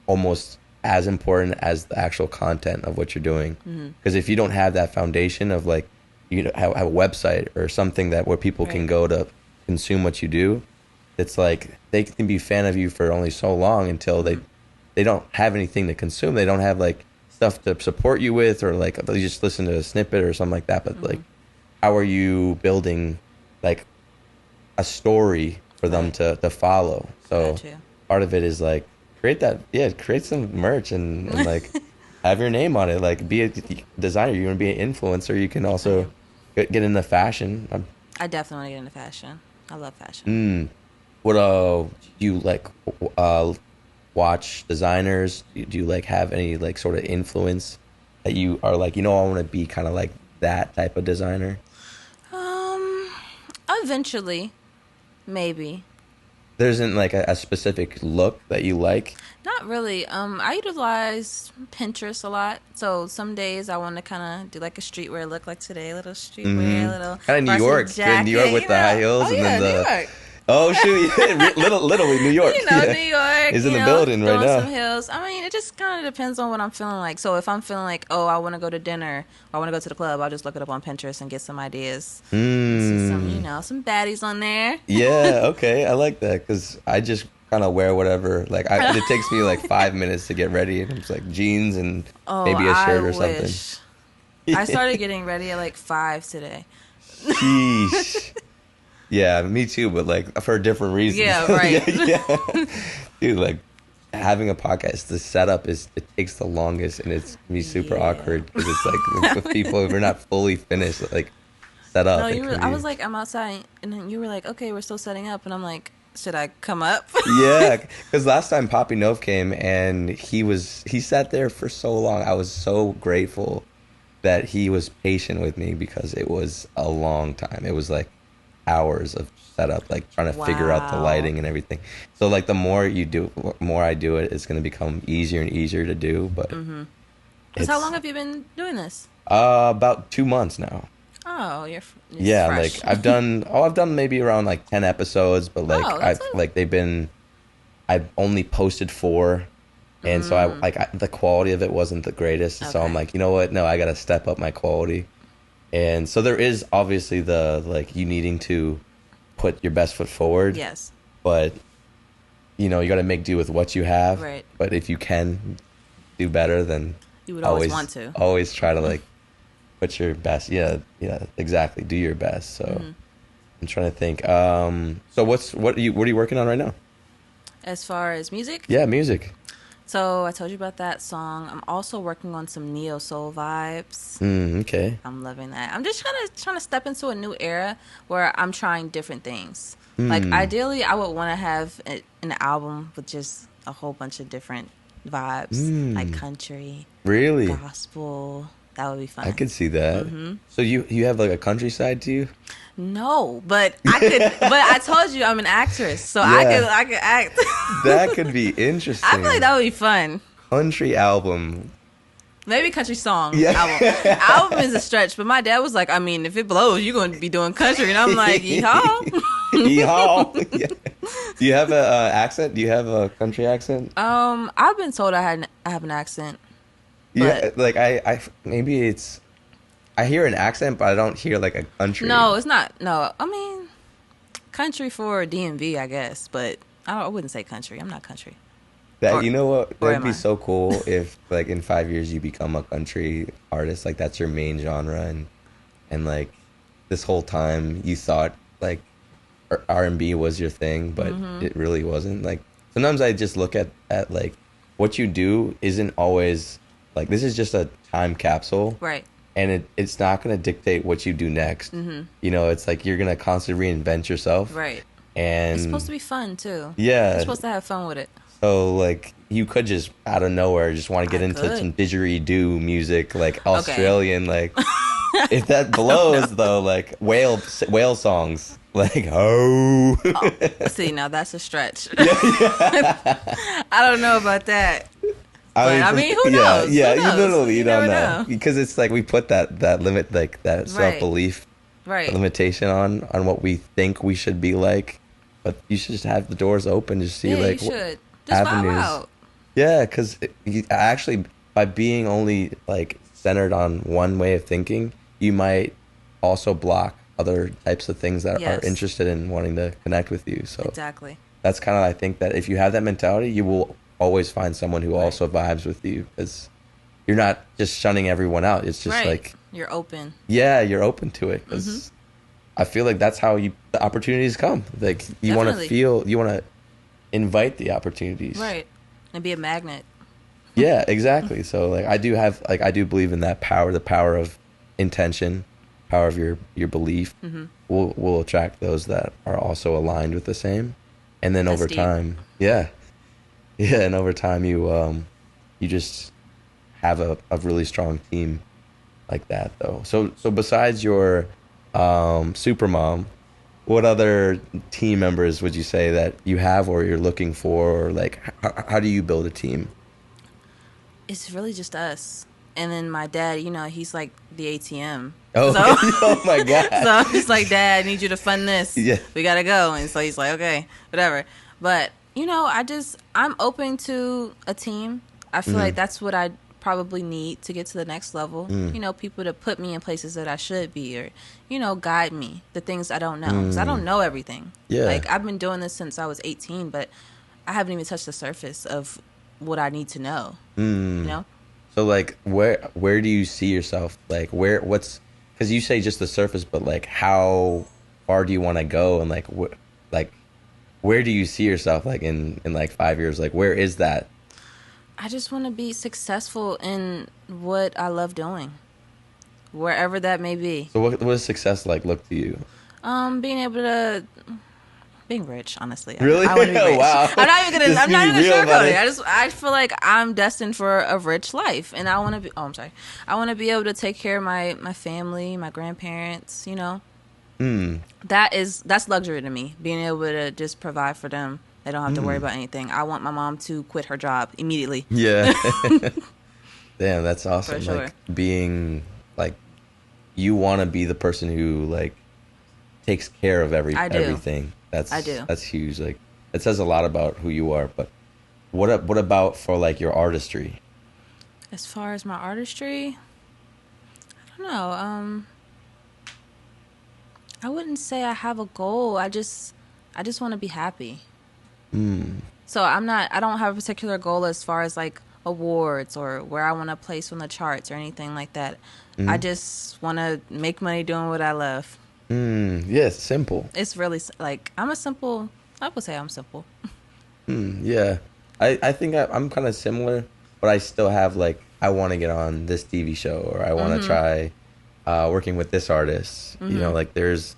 almost as important as the actual content of what you're doing. Because if you don't have that foundation of like, have a website or something where people can go to consume what you do, it's like they can be a fan of you for only so long until they don't have anything to consume. They don't have like stuff to support you with, or like they just listen to a snippet or something like that. But like, how are you building like a story for them to follow? So part of it is like create some merch and like have your name on it. Like, be a designer. You want to be an influencer. You can also get into fashion. I definitely want to get into fashion. I love fashion. What do you like watch designers? Do you like have any like sort of influence that you are like, I want to be kind of like that type of designer? Eventually, maybe. There isn't like a specific look that you like? Not really. I utilize Pinterest a lot. So some days I want to kind of do like a streetwear look, like today, a little streetwear, little kind of New York. New York with the high heels, and then the New York. Oh shoot! little New York. New York is in the building right now. Some hills. I mean, it just kind of depends on what I'm feeling like. So if I'm feeling like, oh, I want to go to dinner, or I want to go to the club, I'll just look it up on Pinterest and get some ideas. See some, some baddies on there. Yeah. Okay. I like that, because I just kind of wear whatever. Like, it takes me like 5 minutes to get ready, and it's like jeans and maybe a shirt or something. I started getting ready at like 5 today. Sheesh. Yeah, me too, but like for different reasons. Yeah, right. yeah. Dude, like having a podcast, the setup it takes the longest, and it's gonna be super awkward, because it's like with people, if we're not fully finished, like set up. No, I was like, I'm outside, and then you were like, okay, we're still setting up, and I'm like, should I come up? Yeah, because last time Poppy Nove came, and he sat there for so long. I was so grateful that he was patient with me, because it was a long time. It was like hours of setup, like trying to figure out the lighting and everything. So like the more I do it, it's going to become easier and easier to do. But how long have you been doing this? About 2 months now. Oh, you're fresh. Like I've done maybe around like 10 episodes, but like I've only posted 4, and so the quality of it wasn't the greatest. Okay. So I'm like, you know what? No, I got to step up my quality. And so there is obviously the like you needing to put your best foot forward. Yes. But you got to make do with what you have. Right. But if you can do better, then you would always want to. Always try to like put your best. Yeah, exactly. Do your best. So I'm trying to think. So what are you working on right now? As far as music? Yeah, music. So I told you about that song. I'm also working on some neo soul vibes. Okay. I'm loving that. I'm just trying to step into a new era where I'm trying different things. Like ideally, I would want to have an album with just a whole bunch of different vibes, like country, really, gospel. That would be fun. I could see that. So you have like a country side to you? No, but I could. But I told you I'm an actress, so yeah. I could act. That could be interesting. I feel like that would be fun. Country album. Maybe country song album. Album is a stretch, but my dad was like, I mean, if it blows, you're going to be doing country, and I'm like, yeehaw. Yeehaw. Yeah. Do you have a accent? Do you have a country accent? I've been told I have an accent. Yeah, like I maybe it's. I hear an accent, but I don't hear like a country. No, it's not. No, I mean, country for DMV, I guess, but I wouldn't say country. I'm not country. You know what? That'd be so cool if, like, in 5 years you become a country artist. Like, that's your main genre, and and like this whole time you thought like R&B was your thing, but it really wasn't. Like sometimes I just look at like what you do isn't always like, this is just a time capsule, Right. and it's not going to dictate what you do next. You know, it's like you're going to constantly reinvent yourself. Right. And It's supposed to be fun too. yeah, You're supposed to have fun with it. so like you could just out of nowhere just want to get into some didgeridoo music, like Australian, like if that blows though, like whale songs, like oh. See, now that's a stretch. I don't know about that. But I mean, who knows? Yeah, Who knows? you literally you don't never know, because it's like we put that limit, like that self-belief limitation on what we think we should be like, but you should just have the doors open, just see like you should. Just avenues. vibe out. Yeah, because actually by being only like centered on one way of thinking, you might also block other types of things that are interested in wanting to connect with you. So exactly, that's kind of, I think that if you have that mentality, you will always find someone who also vibes with you, because you're not just shunning everyone out. It's just like you're open. Yeah, you're open to it, because I feel like that's how the opportunities come. Like you want to invite the opportunities, right, and be a magnet. Yeah, exactly. So like I do believe in that power, the power of intention, power of your belief. Will attract those that are also aligned with the same, and then over time, and over time you just have a really strong team like that though. So besides your super mom, what other team members would you say that you have or you're looking for, or like how do you build a team? It's really just us. And then my dad, you know, he's like the ATM. Oh, so, oh my God. So I'm just like, Dad, I need you to fund this. Yeah. We got to go. And so he's like, okay, whatever. But, you know, I'm open to a team. I feel like that's what I probably need to get to the next level. You know, people to put me in places that I should be, or, you know, guide me, the things I don't know. Because I don't know everything. Yeah. Like, I've been doing this since I was 18, but I haven't even touched the surface of what I need to know. You know? So like where do you see yourself? Like what's, because you say just the surface, but like how far do you want to go, and like where do you see yourself like in like 5 years? Like where is that? I just want to be successful in what I love doing, wherever that may be. So what does success like look to you? Being rich, honestly. Really? I want to be rich. Wow. I'm not even gonna sugarcoat it. I feel like I'm destined for a rich life, and I want to be. Oh, I'm sorry. I want to be able to take care of my family, my grandparents. You know, that's luxury to me. Being able to just provide for them. They don't have to worry about anything. I want my mom to quit her job immediately. Yeah. Damn, that's awesome. For sure. Like being like, you want to be the person who like takes care of everything. I do. That's huge. Like it says a lot about who you are. But what about for like your artistry? As far as my artistry, I don't know. I wouldn't say I have a goal. I just want to be happy. So I don't have a particular goal as far as like awards or where I want to place on the charts or anything like that. I just want to make money doing what I love. Yes, simple. It's really like I would say I'm simple. Yeah. I think I'm kind of similar, but I still have like, I want to get on this TV show, or I want to try working with this artist. You know, like there's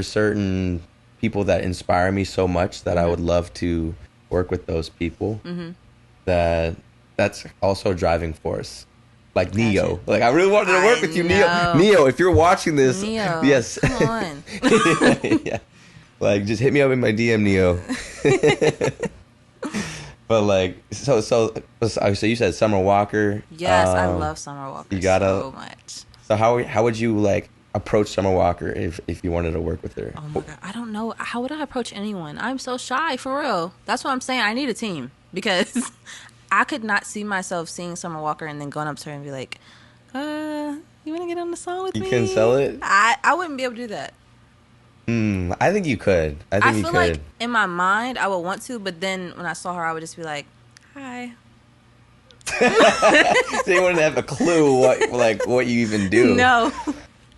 certain people that inspire me so much that I would love to work with those people. That's also a driving force. Like Neo. Like I really wanted to work with you, Neo. Neo, if you're watching this, Neo, yes. Come on. Yeah. Like just hit me up in my DM, Neo. But like so you said Summer Walker. Yes, I love Summer Walker so much. So how would you like approach Summer Walker if you wanted to work with her? Oh my God, I don't know. How would I approach anyone? I'm so shy, for real. That's what I'm saying. I need a team, because I could not see myself seeing Summer Walker and then going up to her and be like, you want to get on the song with me? You can sell it? I wouldn't be able to do that. I think you could. I feel like in my mind I would want to, but then when I saw her I would just be like, hi. So you wouldn't have a clue what you even do. No.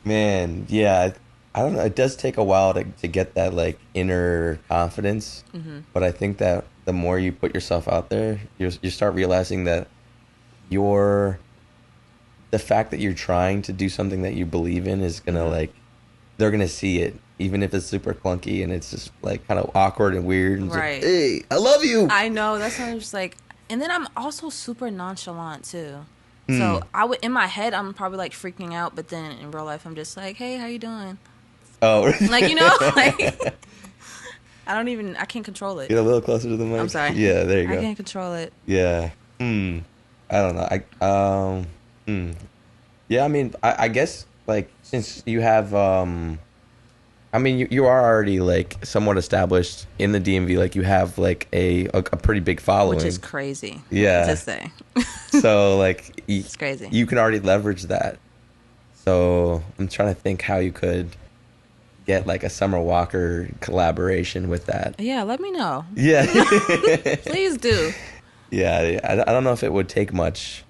Man, yeah. I don't know. It does take a while to get that like inner confidence, but I think that the more you put yourself out there, you start realizing that you're the fact that you're trying to do something that you believe in is gonna like they're gonna see it, even if it's super clunky and it's just like kind of awkward and weird and just like, Right. hey, I love you. I know. That's why I'm just like, and then I'm also super nonchalant too. So Hmm. I would in my head I'm probably like freaking out, but then in real life I'm just like, hey, how you doing? Oh, Like like I can't control it. get a little closer to the I'm mic. sorry. Yeah, there you I go. can't control it. Yeah. Hmm. I don't know. Hmm. Yeah, I mean, I guess like since you have I mean you are already like somewhat established in the DMV, like you have like a pretty big Which is following. crazy to Yeah. say. So like It's crazy. you can already leverage that. So I'm trying to think how you could get like a Summer Walker collaboration with that. Yeah, let me know. Yeah. Please do. Yeah, I don't know if it would take much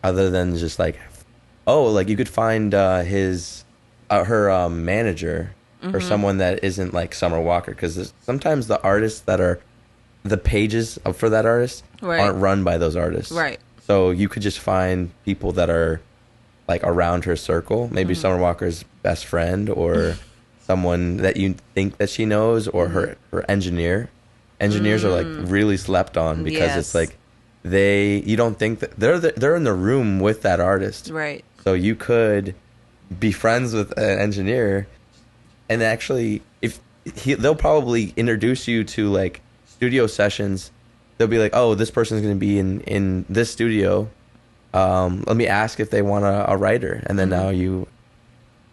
other than just like, oh, like you could find her manager or someone that isn't like Summer Walker, because sometimes the artists that are the pages for that artist Right. aren't run by those artists. Right. So you could just find people that are like around her circle, maybe Summer Walker's best friend or someone that you think that she knows, or her engineer. Engineers are like really slept on because it's Yes. like you don't think that they're in the room with that artist. Right. So you could be friends with an engineer, and actually they'll probably introduce you to like studio sessions. They'll be like, oh, this person's going to be in this studio. Let me ask if they want a writer, and then now you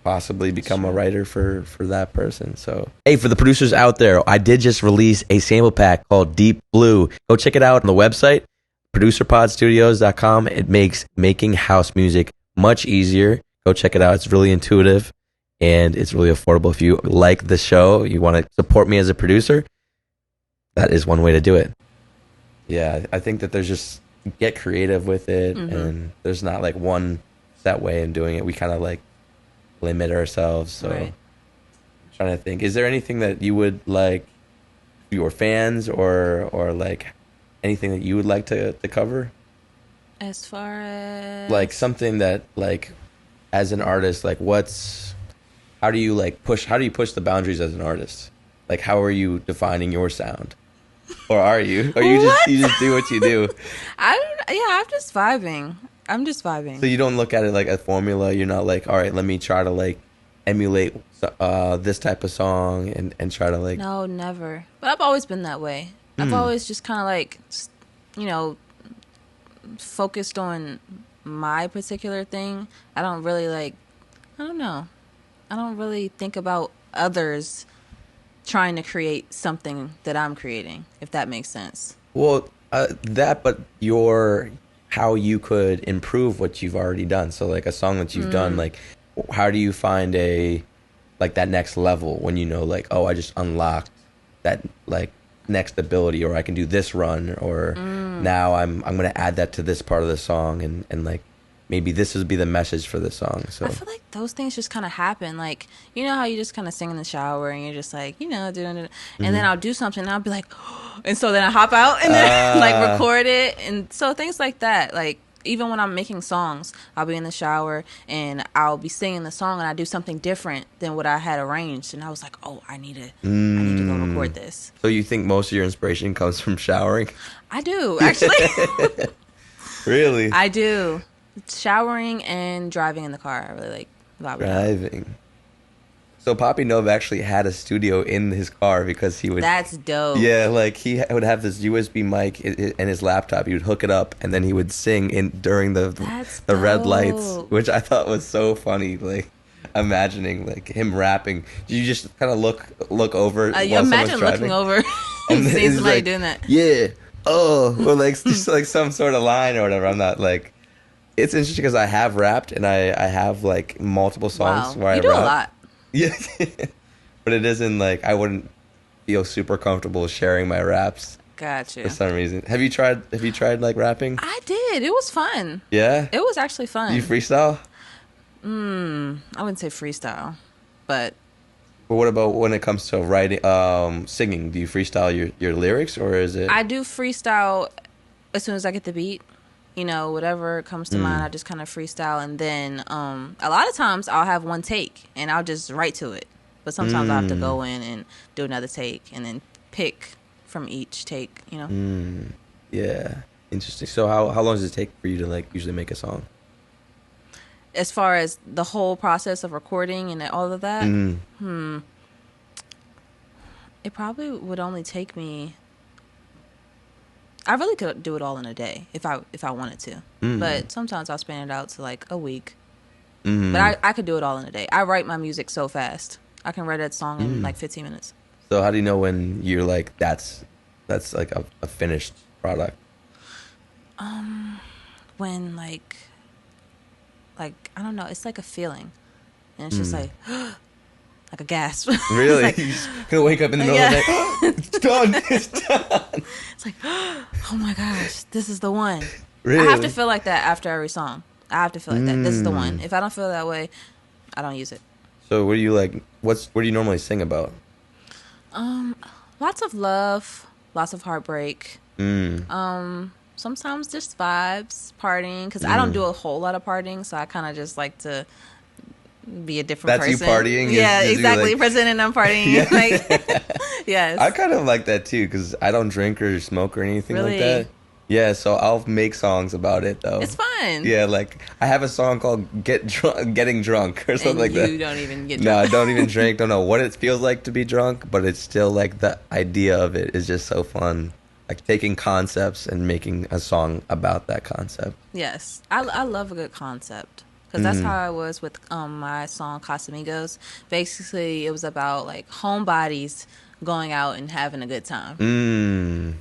possibly become a writer for that person. So hey, for the producers out there, I did just release a sample pack called Deep Blue. Go check it out on the website, producerpodstudios.com. It makes making house music much easier. Go check it out. It's really intuitive and it's really affordable. If you like the show, you want to support me as a producer, that is one way to do it. Yeah, I think that there's just get creative with it, and there's not like one set way in doing it. We kind of like limit ourselves. So Right. I'm trying to think, is there anything that you would like your fans or like anything that you would like to cover? As far as Like something that like as an artist, like how do you push the boundaries as an artist? Like how are you defining your sound? Or are you? Or you just do what you do? I'm just vibing. I'm just vibing. So you don't look at it like a formula. You're not like, all right, let me try to like emulate this type of song and try to like. No, never. But I've always been that way. I've always just kind of like, you know, focused on my particular thing. I don't really like, I don't know. I don't really think about others trying to create something that I'm creating, if that makes sense. Well, but how you could improve what you've already done. So like a song that you've done, like how do you find like that next level when you know like, oh, I just unlocked that like next ability, or I can do this run, or now I'm going to add that to this part of the song, and like maybe this would be the message for the song. So I feel like those things just kind of happen. Like, you know how you just kind of sing in the shower and you're just like, you know, doing it. And then I'll do something and I'll be like, and so then I hop out and then like record it. And so things like that. Like, even when I'm making songs, I'll be in the shower and I'll be singing the song and I do something different than what I had arranged. And I was like, oh, I need to go record this. So you think most of your inspiration comes from showering? I do, actually. Really? I do. Showering and driving in the car. I really like vibing. Driving. So Poppy Nova actually had a studio in his car because he would. That's dope. Yeah, like he would have this USB mic and his laptop. He would hook it up and then he would sing during the red lights, dope. which I thought was so funny. Like imagining like him rapping. You just kind of look over. You while imagine someone's looking driving, over and then seeing he's somebody like, doing that. Yeah. Oh, or like just like some sort of line or whatever. I'm not like. It's interesting because I have rapped and I have like multiple songs Wow, where you I do rap. a lot. Yeah, but it isn't like I wouldn't feel super comfortable sharing my raps Gotcha. for some reason. Have you tried like rapping? I did. It was fun. Yeah. It was actually fun. Do you freestyle? I wouldn't say freestyle, but But what about when it comes to writing, singing? Do you freestyle your lyrics, or is it? I do freestyle as soon as I get the beat. You know, whatever comes to mind, I just kind of freestyle, and then a lot of times I'll have one take and I'll just write to it. But sometimes I have to go in and do another take and then pick from each take. You know. Yeah, interesting. So how long does it take for you to like usually make a song? As far as the whole process of recording and all of that, it probably would only take me. I really could do it all in a day if I wanted to, but sometimes I'll span it out to like a week. But I could do it all in a day. I write my music so fast. I can write that song in like 15 minutes. So how do you know when you're like that's like a finished product? When like I don't know, it's like a feeling, and it's just like a gasp. Really? Like, You're just gonna wake up in the middle of the night. It's done. It's done. It's like, oh my gosh, this is the one. Really? I have to feel like that after every song. I have to feel like that. This is the one. If I don't feel that way, I don't use it. So what do you like? What do you normally sing about? Lots of love, lots of heartbreak. Sometimes just vibes, partying, because I don't do a whole lot of partying, so I kind of just like to be a different person. That's you partying? Yeah, is exactly. like... Presenting I'm partying. Yeah. Like, yes. I kind of like that too, because I don't drink or smoke or anything Really? like that. Yeah, so I'll make songs about it though. It's fun. Yeah, like I have a song called Getting Drunk or something And like that. you don't even get No, drunk. I don't even drink. Don't know what it feels like to be drunk, but it's still like the idea of it is just so fun. Like taking concepts and making a song about that concept. Yes. I love a good concept. Because that's how I was with my song Casamigos. Basically, it was about like homebodies going out and having a good time.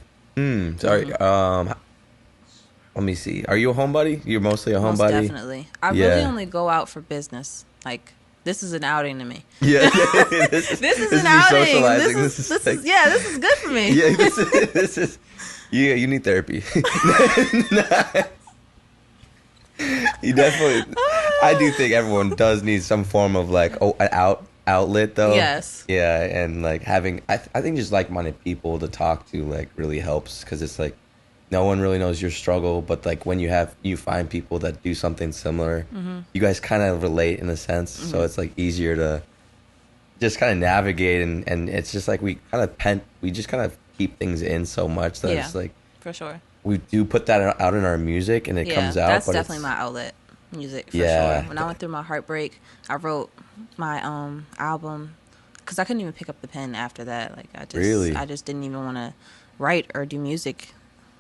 Sorry. Let me see. Are you a homebody? You're mostly a Most homebody? definitely. I really only go out for business. Like, this is an outing to me. Yeah. This is this an is outing. socializing. This is this is good for me. Yeah, this is yeah, you need therapy. You definitely I do think everyone does need some form of like an outlet though. Yes. Yeah, and like having I think just like-minded people to talk to like really helps, cuz it's like no one really knows your struggle, but like when you find people that do something similar, you guys kind of relate in a sense, so it's like easier to just kind of navigate, and it's just like we just kind of keep things in so much that it's like for sure. we do put that out in our music and it comes out. That's but definitely my outlet, music for sure. When I went through my heartbreak, I wrote my album because I couldn't even pick up the pen after that. Like I just didn't even want to write or do music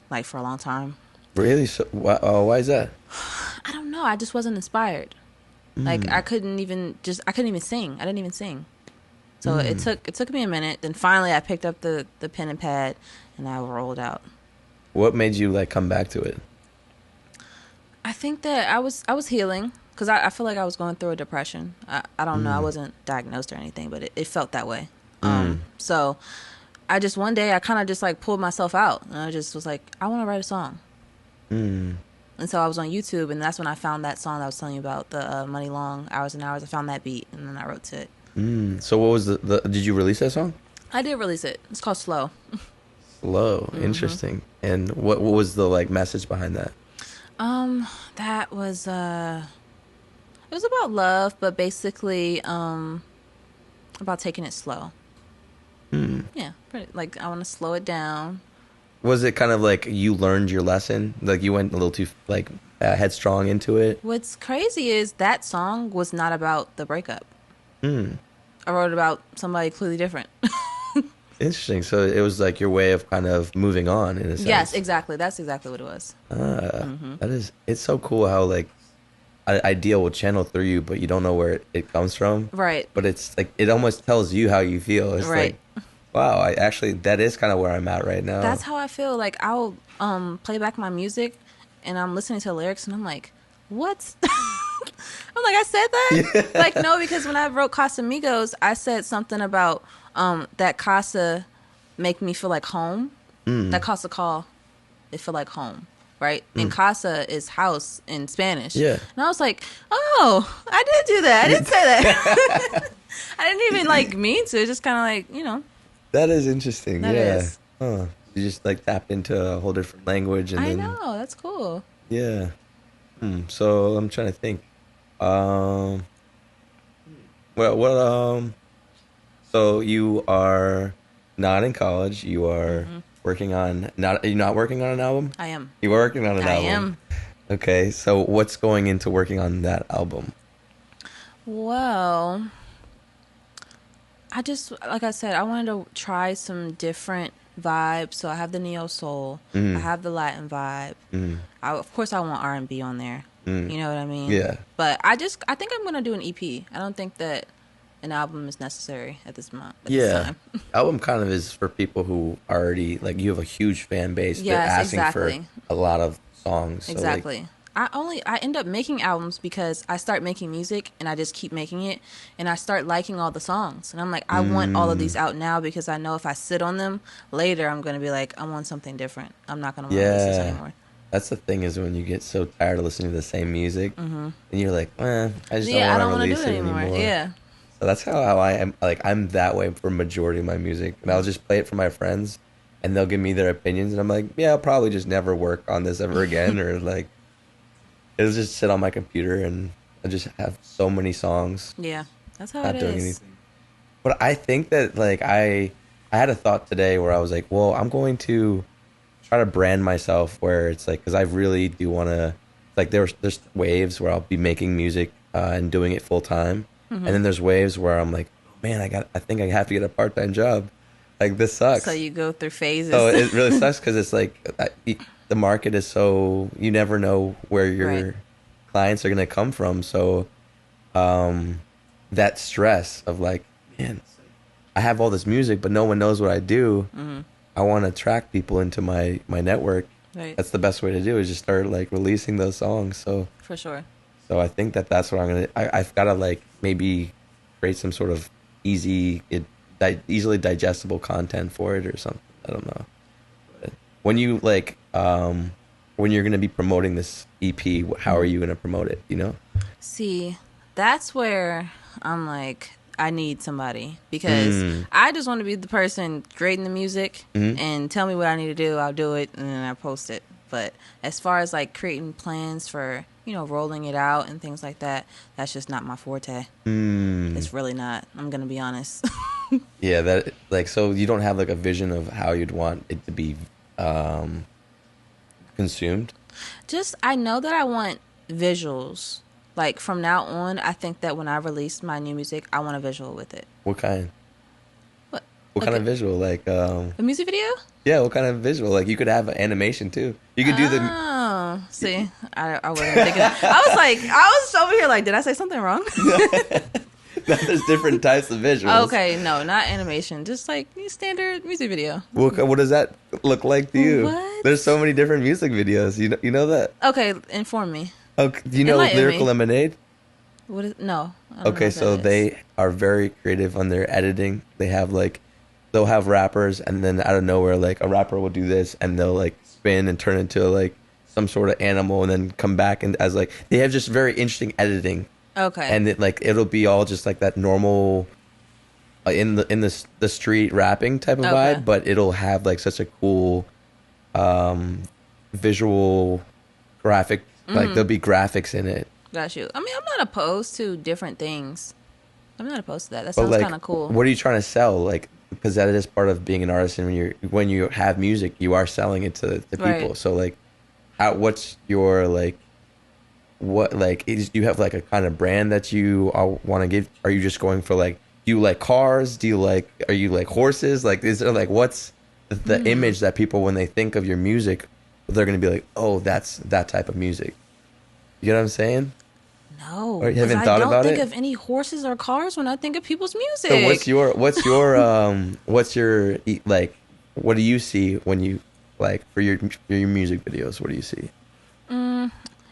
like for a long time. Really? So why is that? I don't know. I just wasn't inspired. Like I couldn't even sing. I didn't even sing. So it took me a minute. Then finally I picked up the pen and pad and I rolled out. What made you like come back to it? I think that I was healing because I feel like I was going through a depression. I don't know. I wasn't diagnosed or anything, but it felt that way. So I just one day I kind of just like pulled myself out and I just was like, I want to write a song. And so I was on YouTube and that's when I found that song that I was telling you about, the Money Long, Hours and Hours. I found that beat and then I wrote to it. So what was did you release that song? I did release it. It's called Slow. Slow. Interesting. And what was the like message behind that? That was it was about love, but basically about taking it slow. Yeah, like I want to slow it down. Was it kind of like you learned your lesson? Like you went a little too like headstrong into it? What's crazy is that song was not about the breakup. I wrote about somebody completely different. Interesting. So it was like your way of kind of moving on in a sense. Yes, exactly. That's exactly what it was. It's so cool how like an idea will channel through you, but you don't know where it comes from. Right. But it's like it almost tells you how you feel. It's right. like, wow, that is kind of where I'm at right now. That's how I feel. Like I'll play back my music and I'm listening to the lyrics and I'm like, what? I'm like, I said that? Yeah. Like, no, because when I wrote Casamigos, I said something about that Casa make me feel like home. That Casa call, it feel like home. right? And casa is house in Spanish. Yeah. And I was like, oh, I did do that. I didn't say that. I didn't even like mean to. Just kind of like, you know. That is interesting. That yeah. is. Huh. You just like tapped into a whole different language, and I then know, that's cool. yeah. So I'm trying to think. Well, so you are not in college. You are working on not. Are you not working on an album? I am. You're working on an I album. am. Okay. So what's going into working on that album? Well, I just, like I said, I wanted to try some different vibes. So I have the neo soul. I have the Latin vibe. Of course, I want R&B on there. You know what I mean? Yeah. But I think I'm gonna do an EP. I don't think that an album is necessary at this moment. This time. Album kind of is for people who already like you have a huge fan base. Yes, They're asking exactly. for a lot of songs. So Exactly. Like, I end up making albums because I start making music and I just keep making it and I start liking all the songs and I'm like I want all of these out now because I know if I sit on them later I'm gonna be like I want something different. I'm not gonna want to release this anymore. That's the thing is when you get so tired of listening to the same music and you're like, I just I don't don't want to do release it it anymore. Yeah. So that's how I am. Like I'm that way for majority of my music, and I'll just play it for my friends, and they'll give me their opinions, and I'm like, yeah, I'll probably just never work on this ever again, or like it'll just sit on my computer, and I just have so many songs. Yeah, that's how not it doing is. anything. But I think that like I had a thought today where I was like, well, I'm going to try to brand myself where it's like because I really do want to like there's waves where I'll be making music and doing it full time. And then there's waves where I'm like, man, I think I have to get a part-time job. Like, this sucks. So you go through phases. So it really sucks because it's like the market is so, you never know where your clients are going to come from. So that stress of like, man, I have all this music, but no one knows what I do. I want to attract people into my network. Right. That's the best way to do is just start like releasing those songs. So For sure. So I think that's what I'm gonna. I've got to like maybe create some sort of easily digestible content for it or something. I don't know. But when you like when you're gonna be promoting this EP, how are you gonna promote it? You know. See, that's where I'm like, I need somebody because I just want to be the person creating the music and tell me what I need to do. I'll do it and then I post it. But as far as like creating plans for, you know, rolling it out and things like that, that's just not my forte. It's really not. I'm going to be honest. Yeah, that like so you don't have like a vision of how you'd want it to be consumed? Just I know that I want visuals. Like from now on, I think that when I release my new music, I want a visual with it. What kind? What What like kind of visual? Like a music video? yeah, what kind of visual? Like you could have animation too. You could do the Oh, see, I wasn't thinking. I was over here like, did I say something wrong? there's different types of visuals. Okay, no, not animation. Just like standard music video. What does that look like to you? What? There's so many different music videos. You know that? Okay, inform me. Okay, do you know Enlighten Lyrical me. Lemonade? What is no? I don't know Okay, what so that is. they are very creative on their editing. They have like they'll have rappers and then out of nowhere like a rapper will do this and they'll like spin and turn into like some sort of animal and then come back and as like they have just very interesting editing. Okay. And it'll be all just like that normal in the street rapping type of vibe, but it'll have like such a cool visual graphic like there'll be graphics in it. Got you. I mean, I'm not opposed to different things. I'm not opposed to that. That But sounds like kind of cool. what are you trying to sell? Like because that is part of being an artist and when you have music, you are selling it to people. Right. So like what's your like what like do you have like a kind of brand that you want to give? Are you just going for like do you like cars? Are you like horses? Like is there like what's the image that people when they think of your music they're going to be like, "Oh, that's that type of music." You know what I'm saying? No, Or you haven't 'cause thought I about don't think it? of any horses or cars when I think of people's music. So what's your like what do you see when you like for your music videos? What do you see?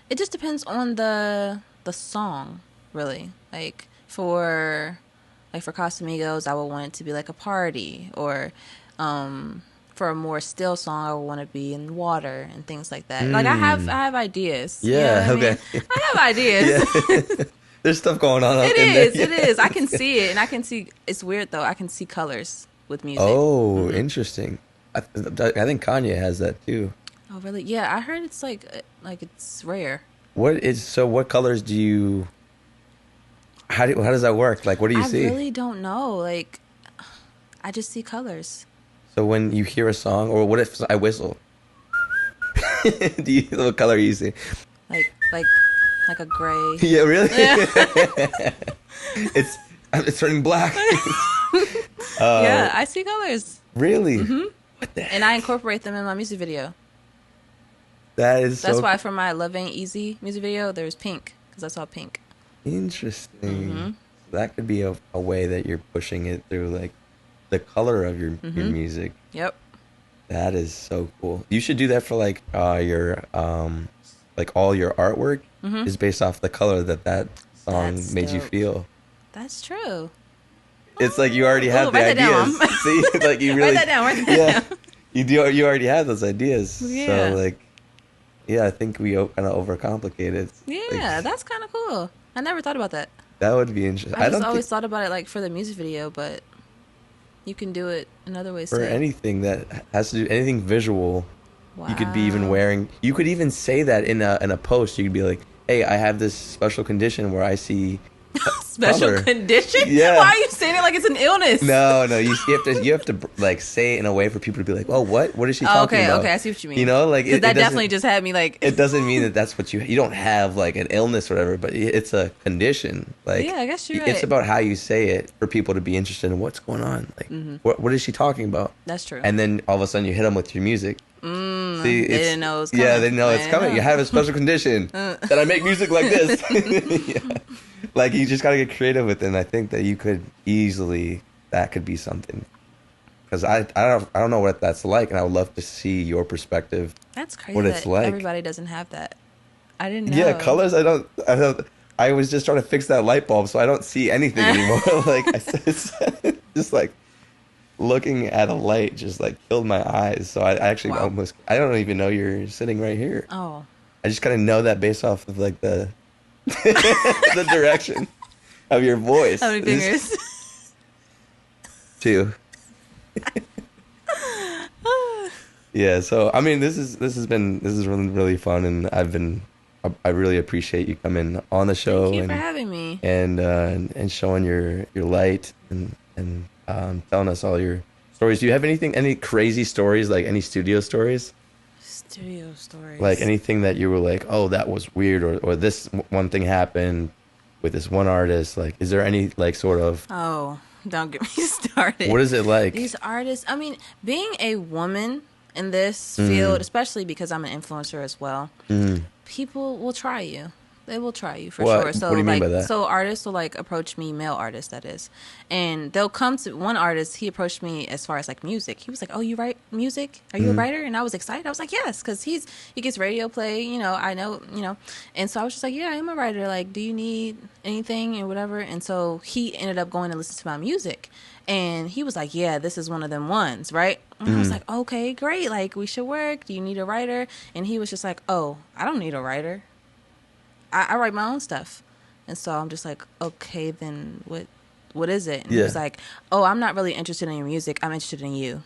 It just depends on the song, really. Like for Casamigos, I would want it to be like a party, or for a more still song, I would want to be in water and things like that. Like I have ideas. Yeah, you know what I mean? I have ideas. Yeah. There's stuff going on up It in is. there. It is. I can see it, and I can see. It's weird though. I can see colors with music. Oh, interesting. I think Kanye has that too. Oh, really? Yeah, I heard it's like it's rare. What colors do you? How does that work? Like, what do you see? I really don't know. Like, I just see colors. So when you hear a song, or what if I whistle? What color you see? Like a gray. Yeah, really? Yeah. It's turning black. Yeah, I see colors. Really? Mm-hmm. What the heck? And I incorporate them in my music video. That's why for my Love Ain't Easy music video, there's pink, because I saw pink. Interesting. Mm-hmm. That could be a way that you're pushing it through, like the color of your music. Yep. That is so cool. You should do that for like your like all your artwork is based off the color that song That's made you dope. feel. That's true. It's like you already have the write that ideas. down. See, like you really Write that down. You already have those ideas. Yeah. So like, yeah, I think we kind of overcomplicate it. Yeah, Like, that's kind of cool. I never thought about that. that would be interesting. I just always thought about it like for the music video, but you can do it in other ways for too. anything that has to do anything visual. Wow. You could be even wearing. You could even say that in a post. You could be like, "Hey, I have this special condition where I see special color." condition. Yeah. Why are you saying it like it's an illness? No. You have to like say it in a way for people to be like, "Oh, what is she talking about?" Okay, I see what you mean. You know, like that doesn't- definitely just had me like. It doesn't mean that that's what you don't have like an illness or whatever, but it's a condition. Like, Yeah, I guess you're It's right. about how you say it for people to be interested in what's going on. Like, what is she talking about? That's true. And then all of a sudden you hit them with your music. See, they didn't know it was coming. Yeah, they know it's They coming. know. You have a special condition that I make music like this. Yeah. Like, you just got to get creative with it. And I think that you could easily, that could be something. Because I don't know what that's like, and I would love to see your perspective. That's crazy. What it's that like. Everybody doesn't have that. I didn't know. Yeah, colors. I was just trying to fix that light bulb, so I don't see anything anymore. Like, it's just like looking at a light just like killed my eyes. So I actually I don't even know you're sitting right here. Oh. I just kind of know that based off of like the the direction of your voice. How many fingers? Two. Yeah, so I mean, this is really really fun, and I really appreciate you coming on the show. Thank you for having me. And showing your light and telling us all your stories. Do you have any crazy stories, like any studio stories? Studio stories. Like anything that you were like, oh, that was weird, or this one thing happened with this one artist. Like, is there any like sort of? Oh, don't get me started. What is it like? These artists. I mean, being a woman in this field, especially because I'm an influencer as well, people will try you. They will try you for sure. So what do you mean by that? So artists will like approach me, male artists that is, and they'll come to one artist. He approached me as far as like music. He was like, "Oh, you write music? Are you a writer?" And I was excited. I was like, "Yes," because he gets radio play. You know, I know. You know, and so I was just like, "Yeah, I am a writer. Like, do you need anything and whatever?" And so he ended up going to listen to my music. And he was like, "Yeah, this is one of them ones, right?" And I was like, "Okay, great. Like, we should work. Do you need a writer?" And he was just like, "Oh, I don't need a writer. I write my own stuff." And so I'm just like, "Okay, then what is it?" And he was like, "Oh, I'm not really interested in your music. I'm interested in you."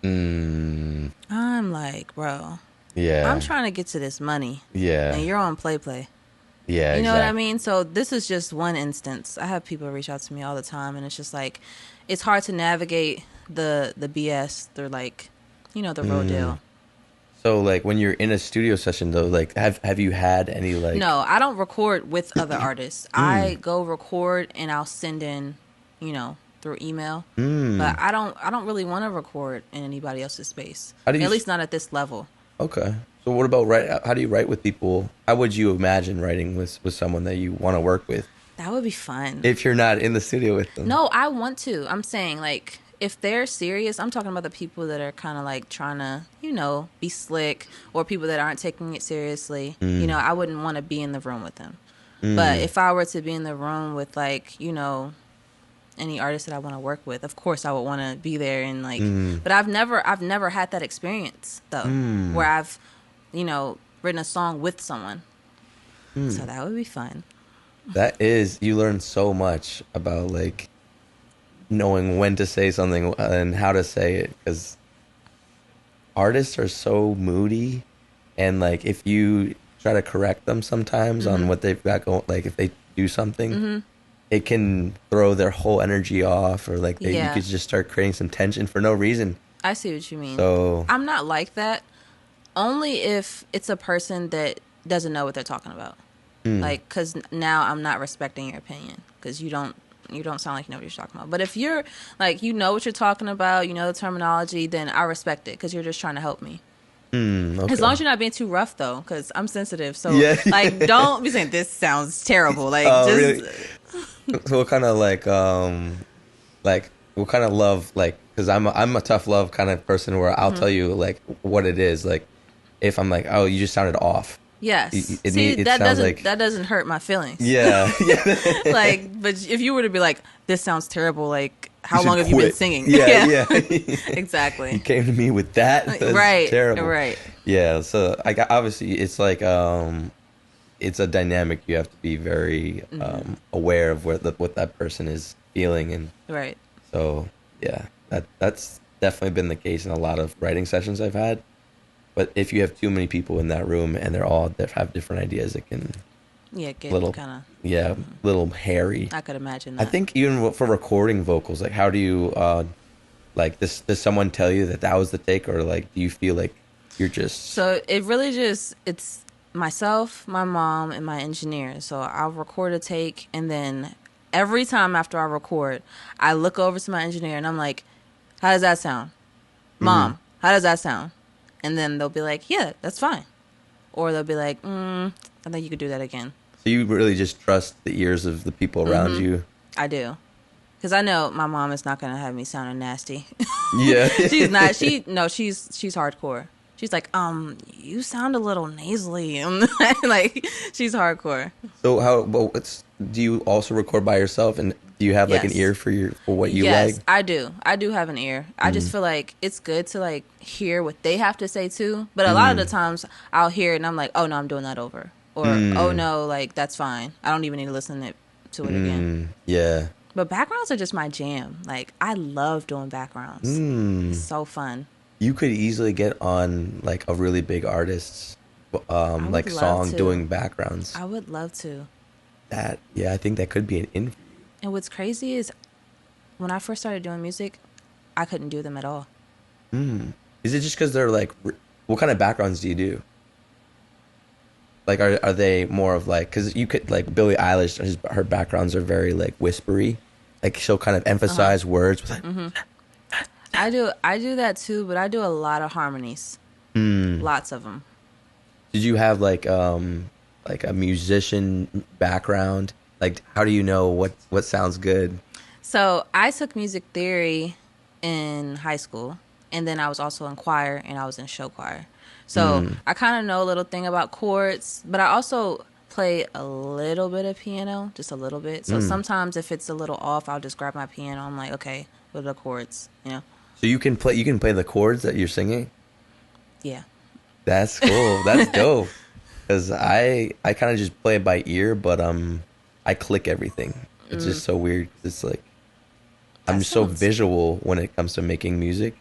I'm like, "Bro, Yeah, I'm trying to get to this money. Yeah, And you're on play. Yeah, you know what I mean? So this is just one instance. I have people reach out to me all the time, and it's just like, it's hard to navigate the BS through, like, you know, the real deal. So, like, when you're in a studio session, though, like, have you had any, like... No, I don't record with other artists. I go record, and I'll send in, you know, through email. But I don't really want to record in anybody else's space. At least not at this level. Okay. So what about how do you write with people? How would you imagine writing with someone that you want to work with? That would be fun. If you're not in the studio with them. No, I want to. I'm saying, like, if they're serious, I'm talking about the people that are kind of like trying to, you know, be slick, or people that aren't taking it seriously. You know, I wouldn't want to be in the room with them. But if I were to be in the room with, like, you know, any artist that I want to work with, of course I would want to be there and like. But I've never had that experience though, where I've, written a song with someone. So that would be fun. That is, you learn so much about like knowing when to say something and how to say it, because artists are so moody, and like if you try to correct them sometimes on what they've got going, like if they do something, it can throw their whole energy off, or like you could just start creating some tension for no reason. I see what you mean. So I'm not like that, only if it's a person that doesn't know what they're talking about. Like, because now I'm not respecting your opinion, because you don't sound like you know what you're talking about. But if you're like, you know what you're talking about, you know the terminology, then I respect it, because you're just trying to help me. Okay. As long as you're not being too rough, though, because I'm sensitive. So like, don't be saying this sounds terrible. Like, just really? So what kind of like what kind of love, like, because I'm a tough love kind of person, where I'll tell you like what it is. Like if I'm like, oh, you just sounded off. Yes. It that doesn't hurt my feelings. Yeah. Like, but if you were to be like, this sounds terrible, like, how long have you been singing? Yeah. Exactly. You came to me with that? That's right. Terrible. Right. Yeah. So obviously it's like it's a dynamic. You have to be very aware of what that person is feeling, and right. So yeah, that's definitely been the case in a lot of writing sessions I've had. But if you have too many people in that room and they're all have different ideas, it can get kind of little hairy. I could imagine that. I think even for recording vocals, like how do you like this? Does someone tell you that was the take, or like do you feel like you're just? So it really it's myself, my mom, and my engineer. So I'll record a take, and then every time after I record, I look over to my engineer and I'm like, "How does that sound, Mom? How does that sound?" And then they'll be like, yeah, that's fine. Or they'll be like, I think you could do that again. So you really just trust the ears of the people around you? I do. Because I know my mom is not going to have me sounding nasty. Yeah. She's not. She's hardcore. She's like, you sound a little nasally. Like, she's hardcore. So do you also record by yourself, and do you have like an ear for what you like? Yes, I do. I do have an ear. I just feel like it's good to like hear what they have to say too. But a lot of the times I'll hear it and I'm like, oh no, I'm doing that over. Or oh no, like that's fine. I don't even need to listen to it again. Yeah. But backgrounds are just my jam. Like, I love doing backgrounds. It's so fun. You could easily get on like a really big artist's like song doing backgrounds. I would love to. I think that could be an influence. And what's crazy is when I first started doing music, I couldn't do them at all. Is it just because they're like, what kind of backgrounds do you do? Like, are they more of like, because you could like Billie Eilish, her backgrounds are very like whispery, like she'll kind of emphasize words with like. I do that too, but I do a lot of harmonies. Lots of them. Did you have like a musician background? Like, how do you know what sounds good? So I took music theory in high school, and then I was also in choir, and I was in show choir. So I kind of know a little thing about chords, but I also play a little bit of piano, just a little bit. So sometimes if it's a little off, I'll just grab my piano. I'm like, okay, what are the chords? So you can play the chords that you're singing? Yeah. That's cool. That's dope. Because I kind of just play it by ear, but I click everything. It's just so weird. It's like I'm just so visual when it comes to making music.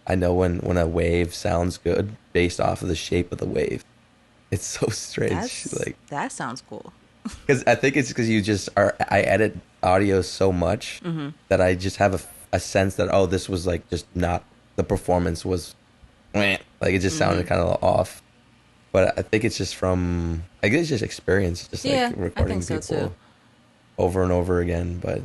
I know when a wave sounds good based off of the shape of the wave. It's so strange. That sounds cool. Because I think it's because I edit audio so much that I just have a sense that, oh, this was like just not, the performance was like it just sounded kind of off. But I think it's just just experience, just like recording people too. Over and over again. But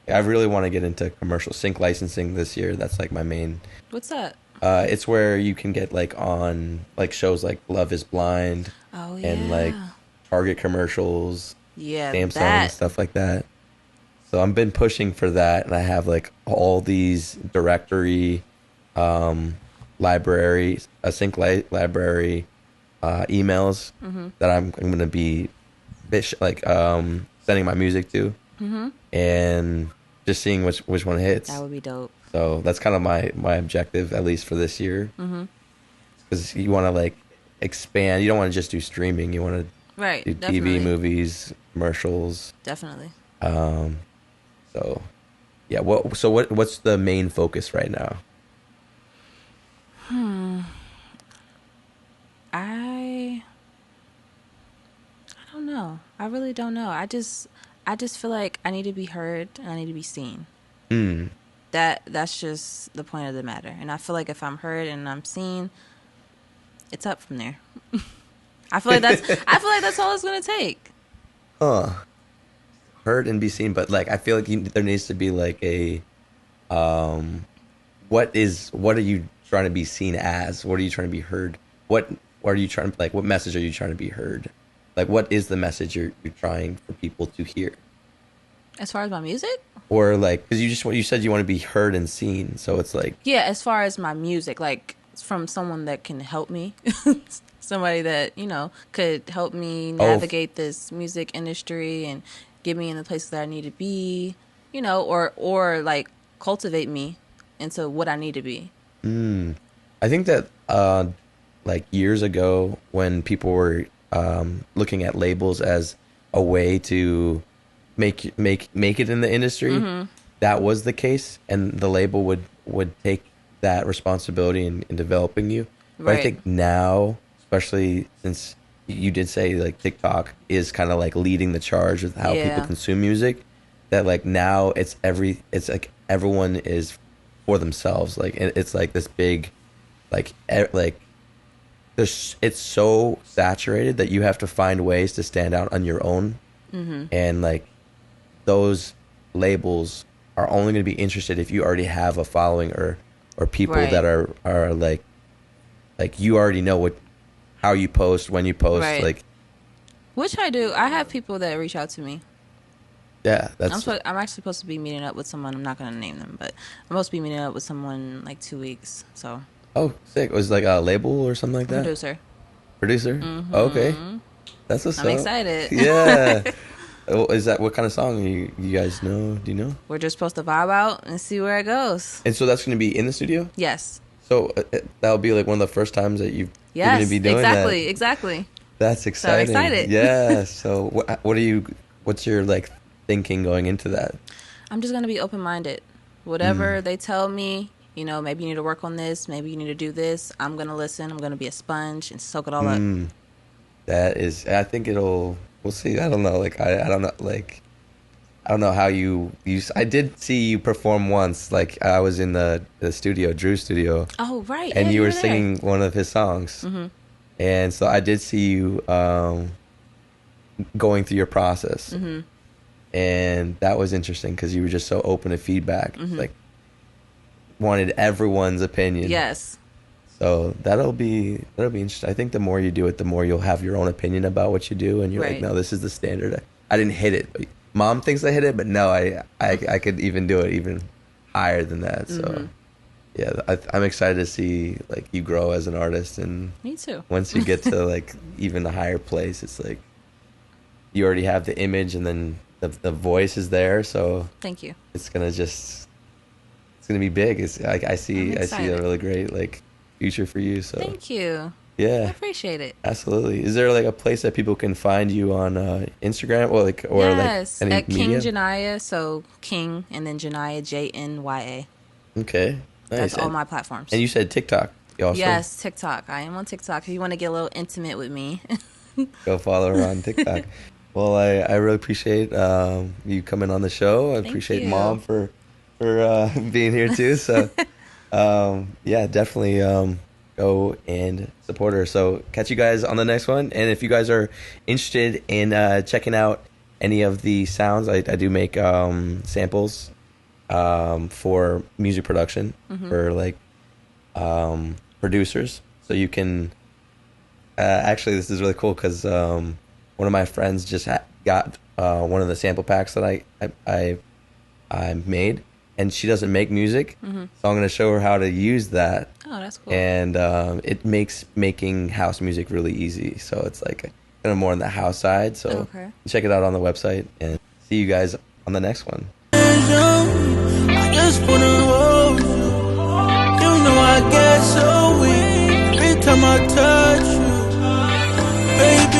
I really want to get into commercial sync licensing this year. That's like my main. What's that? It's where you can get like on like shows like Love Is Blind and like Target commercials, Samsung and stuff like that. So I've been pushing for that, and I have like all these directory libraries, a sync library emails that I'm going to be sending my music to. and just seeing which one hits. That would be dope. So that's kind of my objective, at least for this year, because you want to like expand. You don't want to just do streaming. You want to Right. do Definitely. TV, movies, commercials. Definitely. So yeah. What's the main focus right now? I don't know. I really don't know. I just feel like I need to be heard and I need to be seen. That's just the point of the matter. And I feel like if I'm heard and I'm seen, it's up from there. I feel like that's all it's gonna take. Heard and be seen, but like I feel like there needs to be like a what are you trying to be seen as? What are you trying to be heard? What are you trying to, like, what message are you trying to be heard? Like, what is the message you're trying for people to hear? As far as my music? Or like, because you said you want to be heard and seen, so it's like, Yeah, as far as my music, like from someone that can help me, somebody that could help me navigate this music industry and get me in the places that I need to be, or like cultivate me into what I need to be. I think that like years ago when people were looking at labels as a way to make it in the industry, that was the case, and the label would take that responsibility in developing you. But I think now, especially since you did say like TikTok is kind of like leading the charge with how people consume music, that like now it's like everyone is for themselves. Like it's like this big, like it's so saturated that you have to find ways to stand out on your own, and like those labels are only going to be interested if you already have a following or people that are like you already know how you post, when you post, like, which I do. I have people that reach out to me. Yeah, I'm actually supposed to be meeting up with someone. I'm not going to name them, but I'm supposed to be meeting up with someone in like 2 weeks. So. Oh, sick! Was it like a label or something like that? Producer. Oh, okay, that's what's up. I'm excited. Yeah. Is that, what kind of song you guys know? Do you know? We're just supposed to vibe out and see where it goes. And so that's going to be in the studio? Yes. So that'll be like one of the first times that you're going to be doing that. Exactly. That's exciting. So excited. Yeah. So what's your like thinking going into that? I'm just going to be open-minded. Whatever they tell me, maybe you need to work on this, maybe you need to do this, I'm going to listen. I'm going to be a sponge and soak it all up. That is, I think we'll see. I don't know. Like, I don't know. Like, I don't know how you I did see you perform once. Like, I was in the studio, Drew's studio. Oh, right. And yeah, you were there. singing one of his songs. And so I did see you going through your process. And that was interesting because you were just so open to feedback. Like, wanted everyone's opinion. Yes. So that'll be interesting. I think the more you do it, the more you'll have your own opinion about what you do, and you're like, no, this is the standard. I didn't hit it. Mom thinks I hit it, but no, I could even do it even higher than that. So yeah, I'm excited to see like you grow as an artist, and me too. Once you get to like even a higher place, it's like you already have the image, and then the voice is there. So thank you. It's gonna be big. It's like I see a really great like future for you. So thank you. Yeah, I appreciate it. Absolutely. Is there like a place that people can find you on Instagram or yes, like any at media? King JNYA, so King and then JNYA, JNYA. Okay, nice. That's all my platforms. And you said TikTok. Also? Yes, TikTok. I am on TikTok. If you want to get a little intimate with me, go follow her on TikTok. Well, I really appreciate you coming on the show. I appreciate Mom for being here too. So yeah, definitely go and support her. So catch you guys on the next one. And if you guys are interested in checking out any of the sounds, I do make samples for music production for like producers. So you can actually, this is really cool because one of my friends just got one of the sample packs that I made. And she doesn't make music, so I'm going to show her how to use that. Oh, that's cool. And it makes making house music really easy. So it's like kind of more on the house side. So check it out on the website, and see you guys on the next one. I just wanna hold you. You know I get so weak every time I touch you, baby.